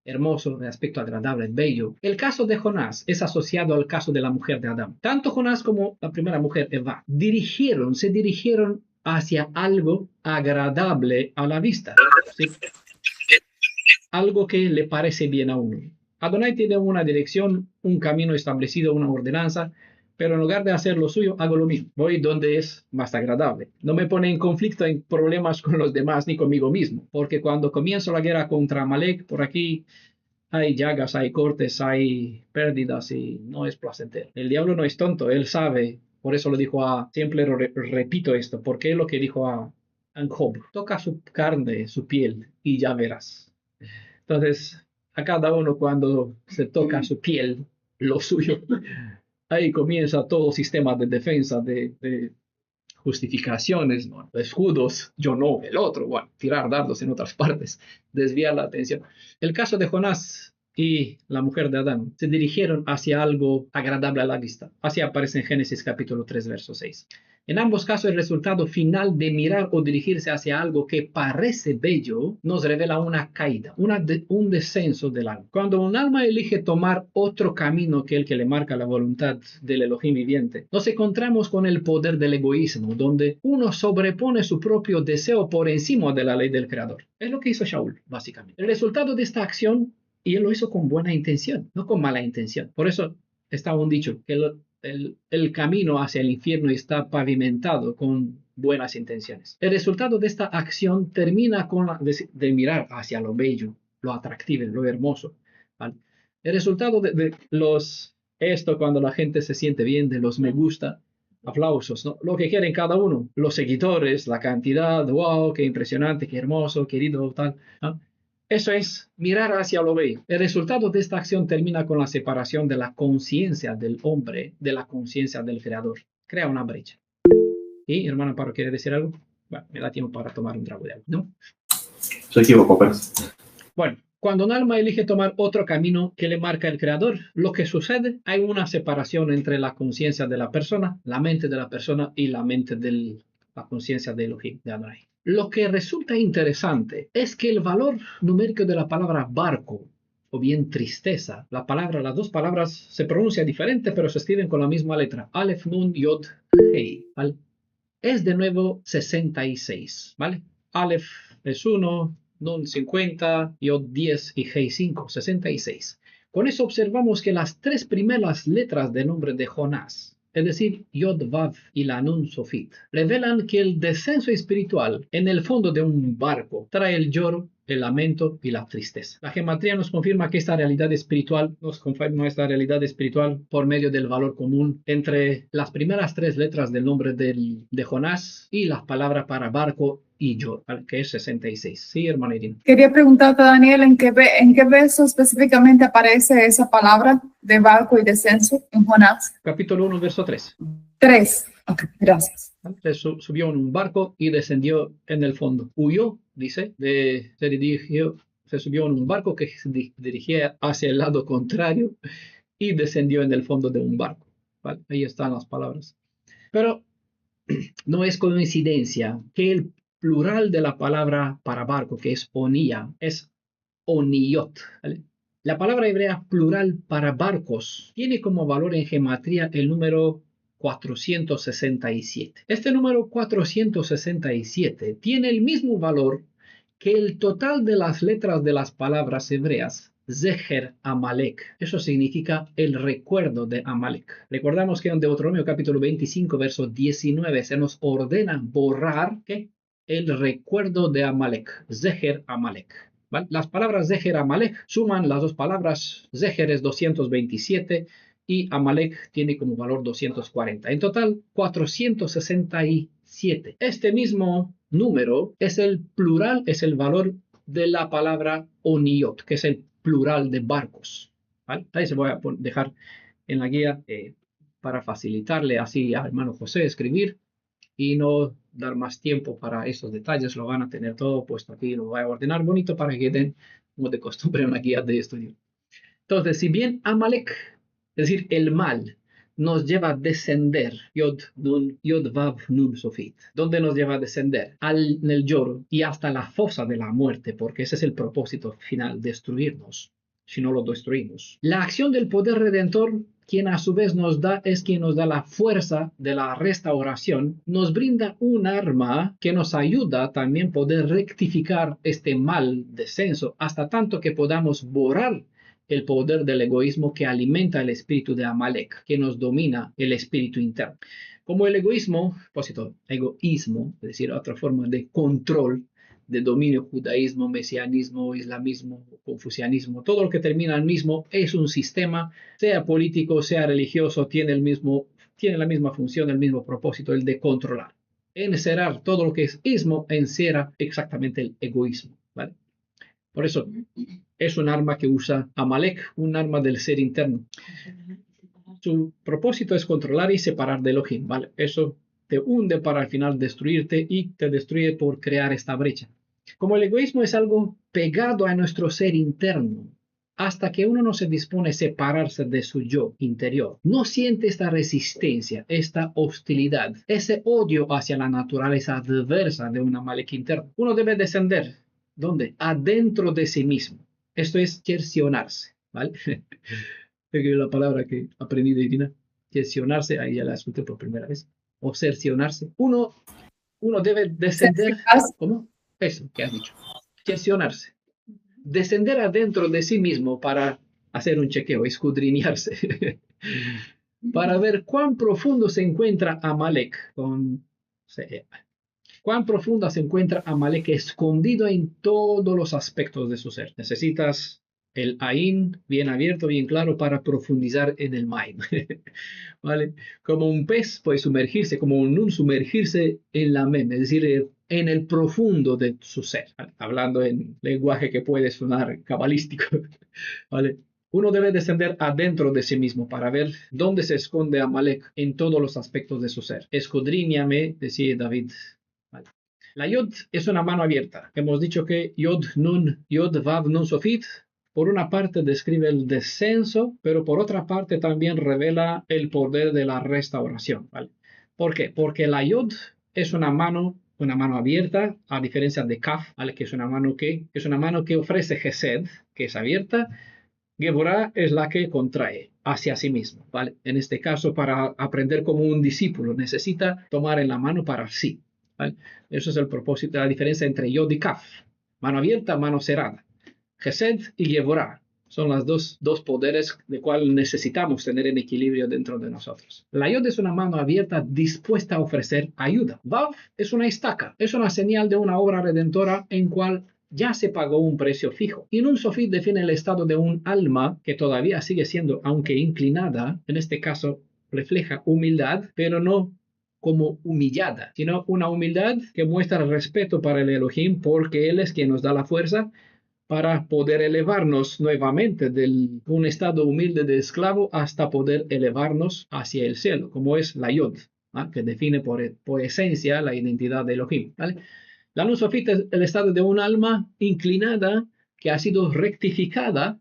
hermoso, de aspecto agradable, bello. El caso de Jonás es asociado al caso de la mujer de Adán. Tanto Jonás como la primera mujer, Eva, se dirigieron hacia algo agradable a la vista, ¿sí? Algo que le parece bien a uno. Adonai tiene una dirección, un camino establecido, una ordenanza, pero en lugar de hacer lo suyo, hago lo mismo. Voy donde es más agradable. No me pone en conflicto, en problemas con los demás ni conmigo mismo, porque cuando comienzo la guerra contra Amalek, por aquí hay llagas, hay cortes, hay pérdidas y no es placentero. El diablo no es tonto, él sabe, por eso lo dijo siempre repito esto, porque es lo que dijo a Job, toca su carne, su piel y ya verás. Entonces, a cada uno cuando se toca su piel, lo suyo, ahí comienza todo sistema de defensa, de justificaciones, ¿no? Escudos, yo no, el otro, bueno, tirar dardos en otras partes, desviar la atención. El caso de Jonás y la mujer de Adán se dirigieron hacia algo agradable a la vista. Así aparece en Génesis capítulo 3, verso 6. En ambos casos, el resultado final de mirar o dirigirse hacia algo que parece bello nos revela una caída, un descenso del alma. Cuando un alma elige tomar otro camino que el que le marca la voluntad del Elohim viviente, nos encontramos con el poder del egoísmo, donde uno sobrepone su propio deseo por encima de la ley del Creador. Es lo que hizo Shaul, básicamente. El resultado de esta acción, y él lo hizo con buena intención, no con mala intención. Por eso está un dicho, que el camino hacia el infierno está pavimentado con buenas intenciones. El resultado de esta acción termina con de mirar hacia lo bello, lo atractivo, lo hermoso, ¿vale? El resultado de esto cuando la gente se siente bien, de los me gusta, aplausos, ¿no? Lo que quieren cada uno, los seguidores, la cantidad, wow, qué impresionante, qué hermoso, querido, tal, ¿no? Eso es mirar hacia lo bello. El resultado de esta acción termina con la separación de la conciencia del hombre de la conciencia del Creador. Crea una brecha. ¿Y, hermano Paro, quiere decir algo? Bueno, me da tiempo para tomar un trago de agua, ¿no? Se equivocó, pero... Bueno, cuando un alma elige tomar otro camino que le marca el Creador, lo que sucede, hay una separación entre la conciencia de la persona, la mente de la persona y la mente de la conciencia de Elohim, de Adonai. Lo que resulta interesante es que el valor numérico de la palabra barco o bien tristeza, las dos palabras se pronuncian diferente, pero se escriben con la misma letra, Aleph, Nun, Yod, Hei, ¿vale? Es de nuevo 66, ¿vale? Aleph es 1, Nun 50, Yod 10 y Hei 5, 66. Con eso observamos que las tres primeras letras del nombre de Jonás, es decir, Yod Vav y la Nun Sofit, revelan que el descenso espiritual en el fondo de un barco trae el lloro, el lamento y la tristeza. La gematría nos confirma que esta realidad espiritual por medio del valor común entre las primeras tres letras del nombre de Jonás y las palabras para barco y yo, que es 66. Sí, hermana Irina. Quería preguntarte, Daniel, ¿en qué verso específicamente aparece esa palabra de barco y descenso en Jonás? Capítulo 1, verso 3. 3. Ok, gracias. Subió en un barco y descendió en el fondo. Huyó, dice, se subió en un barco que se dirigía hacia el lado contrario y descendió en el fondo de un barco. ¿Vale? Ahí están las palabras. Pero no es coincidencia que el plural de la palabra para barco, que es onía, es oniot. ¿Vale? La palabra hebrea plural para barcos tiene como valor en gematría el número 467. Este número 467 tiene el mismo valor que el total de las letras de las palabras hebreas Zeher Amalek. Eso significa el recuerdo de Amalek. Recordamos que en Deuteronomio capítulo 25, verso 19, se nos ordena borrar ¿qué? El recuerdo de Amalek. Zeher Amalek. ¿Vale? Las palabras Zeher Amalek suman las dos palabras. Zeher es 227 y Amalek tiene como valor 240. En total, 467. Este mismo número es el plural, es el valor de la palabra oniot, que es el plural de barcos. ¿Vale? Ahí se voy a dejar en la guía para facilitarle así a hermano José escribir y no dar más tiempo para esos detalles. Lo van a tener todo puesto aquí, lo voy a ordenar bonito para que queden como de costumbre una guía de estudio. Entonces, si bien Amalek, es decir, el mal, nos lleva a descender, Yod, Nun, Yod, Vav, Nun, Sofit. ¿Dónde nos lleva a descender? En el lloro y hasta la fosa de la muerte, porque ese es el propósito final, destruirnos, si no lo destruimos. La acción del poder redentor, quien a su vez es quien nos da la fuerza de la restauración, nos brinda un arma que nos ayuda también a poder rectificar este mal descenso, hasta tanto que podamos borrar el poder del egoísmo que alimenta el espíritu de Amalek, que nos domina el espíritu interno. Como el egoísmo, es decir, otra forma de control, de dominio, judaísmo, mesianismo, islamismo, confucianismo, todo lo que termina en mismo es un sistema, sea político, sea religioso, tiene la misma función, el mismo propósito, el de controlar. Encerrar todo lo que es ismo, encierra exactamente el egoísmo, ¿vale? Por eso es un arma que usa Amalek, un arma del ser interno. Su propósito es controlar y separar de Elohim, ¿vale? Eso te hunde para al final destruirte y te destruye por crear esta brecha. Como el egoísmo es algo pegado a nuestro ser interno, hasta que uno no se dispone a separarse de su yo interior, no siente esta resistencia, esta hostilidad, ese odio hacia la naturaleza adversa de un Amalek interno. Uno debe descender. ¿Dónde? Adentro de sí mismo. Esto es cercionarse, ¿vale? La palabra que aprendí de Irina, cercionarse, ahí ya la escuché por primera vez, o cercionarse. Uno debe descender. ¿Cómo? Eso que has dicho. Cercionarse. Descender adentro de sí mismo para hacer un chequeo, escudriñarse, para ver cuán profundo se encuentra Amalek cuán profunda se encuentra Amalek escondido en todos los aspectos de su ser. Necesitas el Ain bien abierto, bien claro para profundizar en el Maim. ¿Vale? Como un pez puede sumergirse, como un Nun sumergirse en la Mem, es decir, en el profundo de su ser. ¿Vale? Hablando en lenguaje que puede sonar cabalístico. ¿Vale? Uno debe descender adentro de sí mismo para ver dónde se esconde Amalek en todos los aspectos de su ser. Escudriñame, decía David. Vale. La Yod es una mano abierta. Hemos dicho que Yod, Nun, Yod, Vav, Nun, Sofit, por una parte describe el descenso, pero por otra parte también revela el poder de la restauración. ¿Vale? ¿Por qué? Porque la Yod es una mano abierta, a diferencia de Kaf, ¿vale? Que es una mano que ofrece Gesed, que es abierta. Gevorah es la que contrae hacia sí mismo, ¿vale? En este caso, para aprender como un discípulo, necesita tomar en la mano para sí, ¿vale? Eso es el propósito, la diferencia entre Yod y Kaf. Mano abierta, mano cerrada. Gesed y Gevorah son los dos poderes de cual necesitamos tener en equilibrio dentro de nosotros. La Yod es una mano abierta dispuesta a ofrecer ayuda. Vav es una estaca, es una señal de una obra redentora en cual ya se pagó un precio fijo. Y Nun Sofit define el estado de un alma que todavía sigue siendo, aunque inclinada, en este caso refleja humildad, pero no como humillada, sino una humildad que muestra respeto para el Elohim porque Él es quien nos da la fuerza para poder elevarnos nuevamente de un estado humilde de esclavo hasta poder elevarnos hacia el cielo, como es la Yod, ¿ah? Que define por esencia la identidad de Elohim, ¿vale? La Nun Sofit es el estado de un alma inclinada que ha sido rectificado,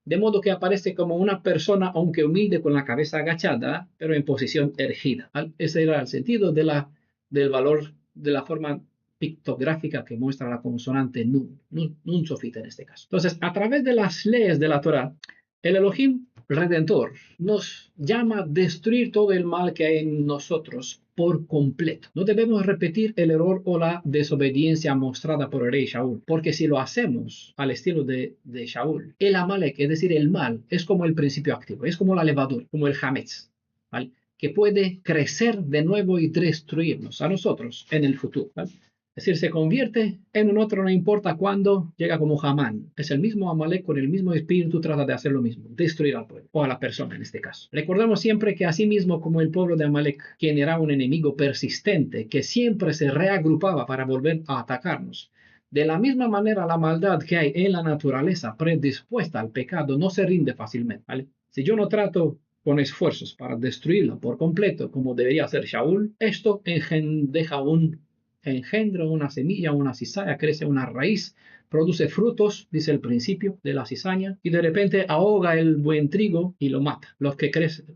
de modo que aparece como una persona, aunque humilde, con la cabeza agachada, pero en posición erigida. Ese era el sentido del valor de la forma pictográfica que muestra la consonante Nun Sofit en este caso. Entonces, a través de las leyes de la Torah, el Elohim Redentor nos llama a destruir todo el mal que hay en nosotros por completo. No debemos repetir el error o la desobediencia mostrada por el rey Shaul, porque si lo hacemos al estilo de Shaul, el Amalek, es decir, el mal, es como el principio activo, es como la levadura, como el Hametz, ¿vale? Que puede crecer de nuevo y destruirnos a nosotros en el futuro, ¿vale? Es decir, se convierte en un otro, no importa cuándo, llega como Hamán. Es el mismo Amalek con el mismo espíritu, trata de hacer lo mismo, destruir al pueblo, o a la persona en este caso. Recordemos siempre que así mismo como el pueblo de Amalek, quien era un enemigo persistente, que siempre se reagrupaba para volver a atacarnos, de la misma manera la maldad que hay en la naturaleza predispuesta al pecado no se rinde fácilmente, ¿vale? Si yo no trato con esfuerzos para destruirla por completo, como debería hacer Shaul, esto deja un engendro, una semilla, una cizaña, crece una raíz, produce frutos, dice el principio de la cizaña, y de repente ahoga el buen trigo y lo mata. Los que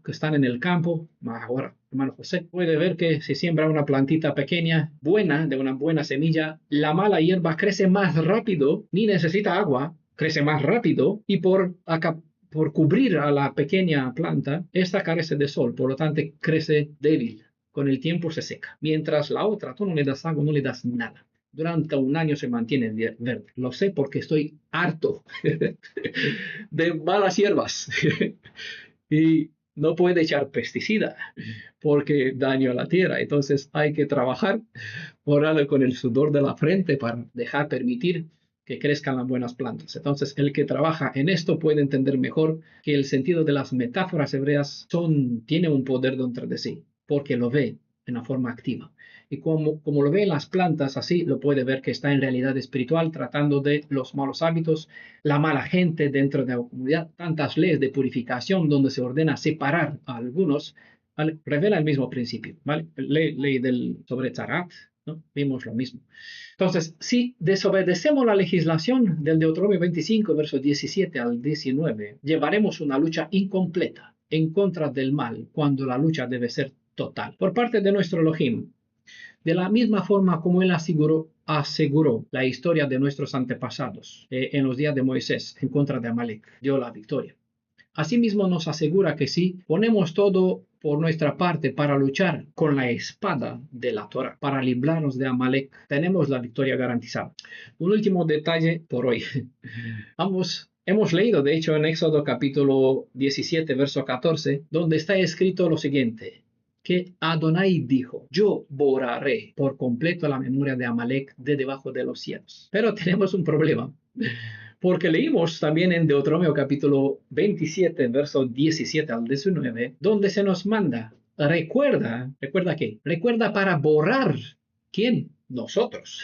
están en el campo, ahora, hermano José, puede ver que si siembra una plantita pequeña, buena, de una buena semilla, la mala hierba crece más rápido, ni necesita agua, crece más rápido, y por cubrir a la pequeña planta, esta carece de sol, por lo tanto crece débil. Con el tiempo se seca. Mientras la otra, tú no le das agua, no le das nada. Durante un año se mantiene verde. Lo sé porque estoy harto de malas hierbas. Y no puede echar pesticida porque daño a la tierra. Entonces hay que trabajar, orarle con el sudor de la frente para permitir que crezcan las buenas plantas. Entonces, el que trabaja en esto puede entender mejor que el sentido de las metáforas hebreas tiene un poder dentro de sí, porque lo ve en una forma activa. Y como lo ve en las plantas, así lo puede ver que está en realidad espiritual, tratando de los malos hábitos, la mala gente dentro de la comunidad, tantas leyes de purificación donde se ordena separar a algunos, ¿vale? Revela el mismo principio, ¿vale? Ley sobre Tzarat, ¿no? Vimos lo mismo. Entonces, si desobedecemos la legislación del Deuteronomio 25, versos 17 al 19, llevaremos una lucha incompleta en contra del mal, cuando la lucha debe ser total. Por parte de nuestro Elohim, de la misma forma como él aseguró la historia de nuestros antepasados en los días de Moisés en contra de Amalek, dio la victoria. Asimismo nos asegura que si ponemos todo por nuestra parte para luchar con la espada de la Torah, para librarnos de Amalek, tenemos la victoria garantizada. Un último detalle por hoy. Hemos leído, de hecho, en Éxodo capítulo 17, verso 14, donde está escrito lo siguiente, que Adonai dijo, yo borraré por completo la memoria de Amalek de debajo de los cielos. Pero tenemos un problema. Porque leímos también en Deuteronomio capítulo 27, verso 17 al 19, donde se nos manda, ¿recuerda qué? Recuerda para borrar, ¿quién? Nosotros.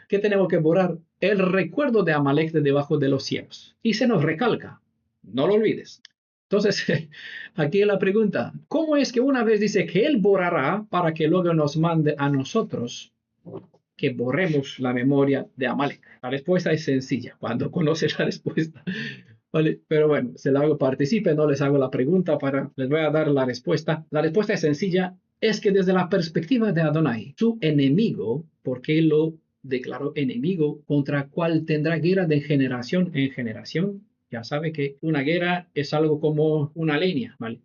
¿Qué tenemos que borrar? El recuerdo de Amalek de debajo de los cielos. Y se nos recalca, no lo olvides. Entonces, aquí la pregunta, ¿cómo es que una vez dice que Él borrará para que luego nos mande a nosotros que borremos la memoria de Amalek? La respuesta es sencilla, cuando conoces la respuesta. ¿Vale? Pero bueno, se la hago participe, no les hago la pregunta, les voy a dar la respuesta. La respuesta es sencilla, es que desde la perspectiva de Adonai, su enemigo, porque Él lo declaró enemigo, contra cual tendrá guerra de generación en generación. Ya sabe que una guerra es algo como una leña, ¿vale?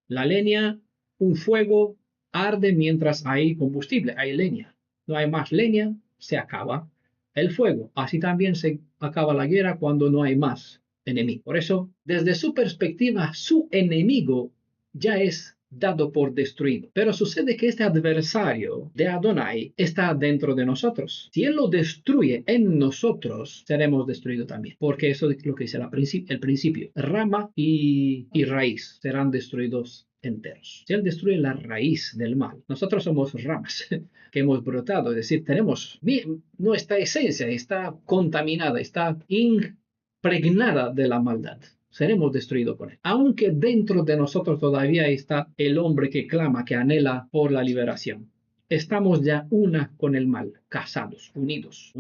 La leña, un fuego, arde mientras hay combustible, hay leña. No hay más leña, se acaba el fuego. Así también se acaba la guerra cuando no hay más enemigo. Por eso, desde su perspectiva, su enemigo ya es dado por destruido. Pero sucede que este adversario de Adonai está dentro de nosotros. Si Él lo destruye en nosotros, seremos destruidos también. Porque eso es lo que dice el principio. Rama y raíz serán destruidos enteros. Si Él destruye la raíz del mal, nosotros somos ramas que hemos brotado, es decir, tenemos nuestra esencia está contaminada, está impregnada de la maldad. Seremos destruidos con él. Aunque dentro de nosotros todavía está el hombre que clama, que anhela por la liberación. Estamos ya una con el mal, casados, unidos,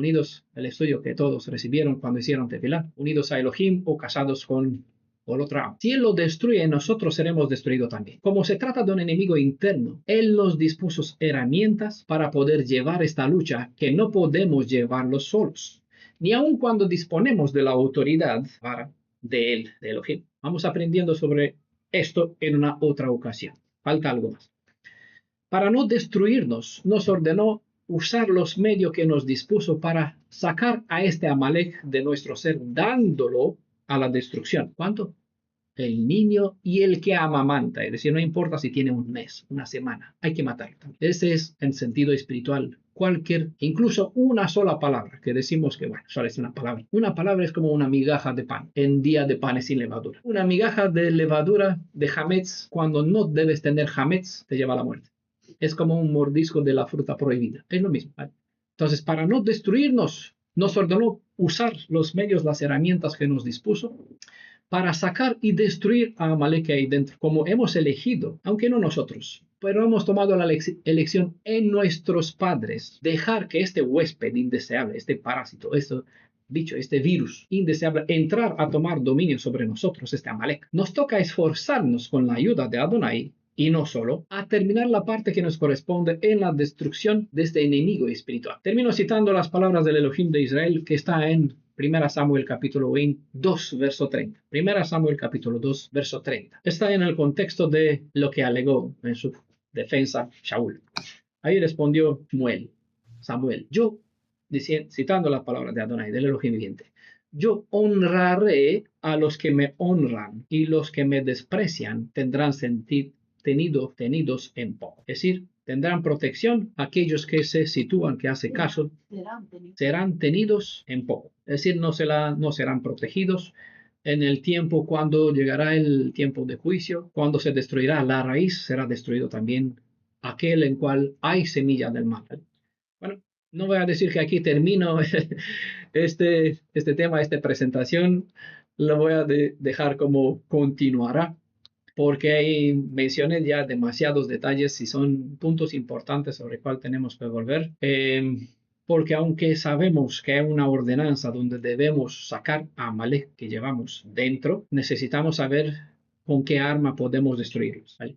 el estudio que todos recibieron cuando hicieron tefilá, unidos a Elohim o casados con otro. Si Él lo destruye, nosotros seremos destruidos también. Como se trata de un enemigo interno, Él nos dispuso herramientas para poder llevar esta lucha que no podemos llevarlos solos, ni aun cuando disponemos de la autoridad de Él, de Elohim. Vamos aprendiendo sobre esto en una otra ocasión. Falta algo más. Para no destruirnos, nos ordenó usar los medios que nos dispuso para sacar a este Amalek de nuestro ser, dándolo a la destrucción. ¿Cuánto? El niño y el que amamanta. Es decir, no importa si tiene un mes, una semana, hay que matarlo. Ese es en sentido espiritual. Incluso una sola palabra, que decimos que, bueno, solo es una palabra. Una palabra es como una migaja de pan, en día de panes sin levadura. Una migaja de levadura de hametz, cuando no debes tener hametz, te lleva a la muerte. Es como un mordisco de la fruta prohibida. Es lo mismo, ¿vale? Entonces, para no destruirnos, nos ordenó usar los medios, las herramientas que nos dispuso para sacar y destruir a Amalek ahí dentro, como hemos elegido, aunque no nosotros, pero hemos tomado la elección en nuestros padres, dejar que este huésped indeseable, este parásito, este virus indeseable, entrar a tomar dominio sobre nosotros, este Amalek. Nos toca esforzarnos con la ayuda de Adonai, y no solo, a terminar la parte que nos corresponde en la destrucción de este enemigo espiritual. Termino citando las palabras del Elohim de Israel que está en 1 Samuel capítulo 2, verso 30. 1 Samuel capítulo 2, verso 30. Está en el contexto de lo que alegó en su defensa Shaul. Ahí respondió Samuel, yo, citando las palabras de Adonai, del Elohim viviente, yo honraré a los que me honran y los que me desprecian tendrán tenidos en poco. Es decir, tendrán protección aquellos que se sitúan, que hacen caso, serán tenidos en poco. Es decir, no serán protegidos en el tiempo cuando llegará el tiempo de juicio, cuando se destruirá la raíz, será destruido también aquel en cual hay semilla del mal. Bueno, no voy a decir que aquí termino este tema, esta presentación, lo voy a dejar como continuará, porque ahí mencioné ya demasiados detalles y son puntos importantes sobre el cual tenemos que volver. Porque aunque sabemos que hay una ordenanza donde debemos sacar a Amalek que llevamos dentro, necesitamos saber con qué arma podemos destruirlos, ¿vale?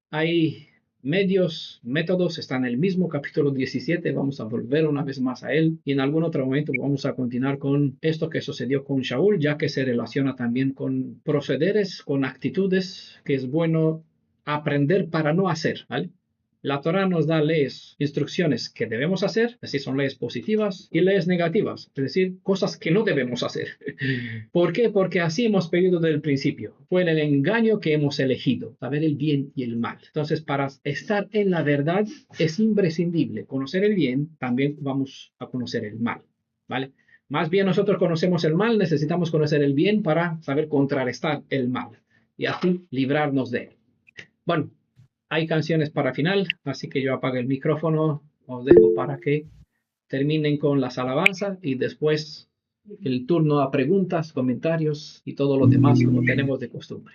Hay métodos, está en el mismo capítulo 17, vamos a volver una vez más a él y en algún otro momento vamos a continuar con esto que sucedió con Shaul, ya que se relaciona también con procederes, con actitudes que es bueno aprender para no hacer, ¿vale? La Torah nos da leyes, instrucciones que debemos hacer, es decir, son leyes positivas, y leyes negativas, es decir, cosas que no debemos hacer. ¿Por qué? Porque así hemos pedido desde el principio. Fue en el engaño que hemos elegido, saber el bien y el mal. Entonces, para estar en la verdad es imprescindible conocer el bien, también vamos a conocer el mal, ¿vale? Más bien nosotros conocemos el mal, necesitamos conocer el bien para saber contrarrestar el mal y así librarnos de él. Bueno, hay canciones para final, así que yo apago el micrófono, os dejo para que terminen con las alabanzas y después el turno a preguntas, comentarios y todo lo demás como tenemos de costumbre.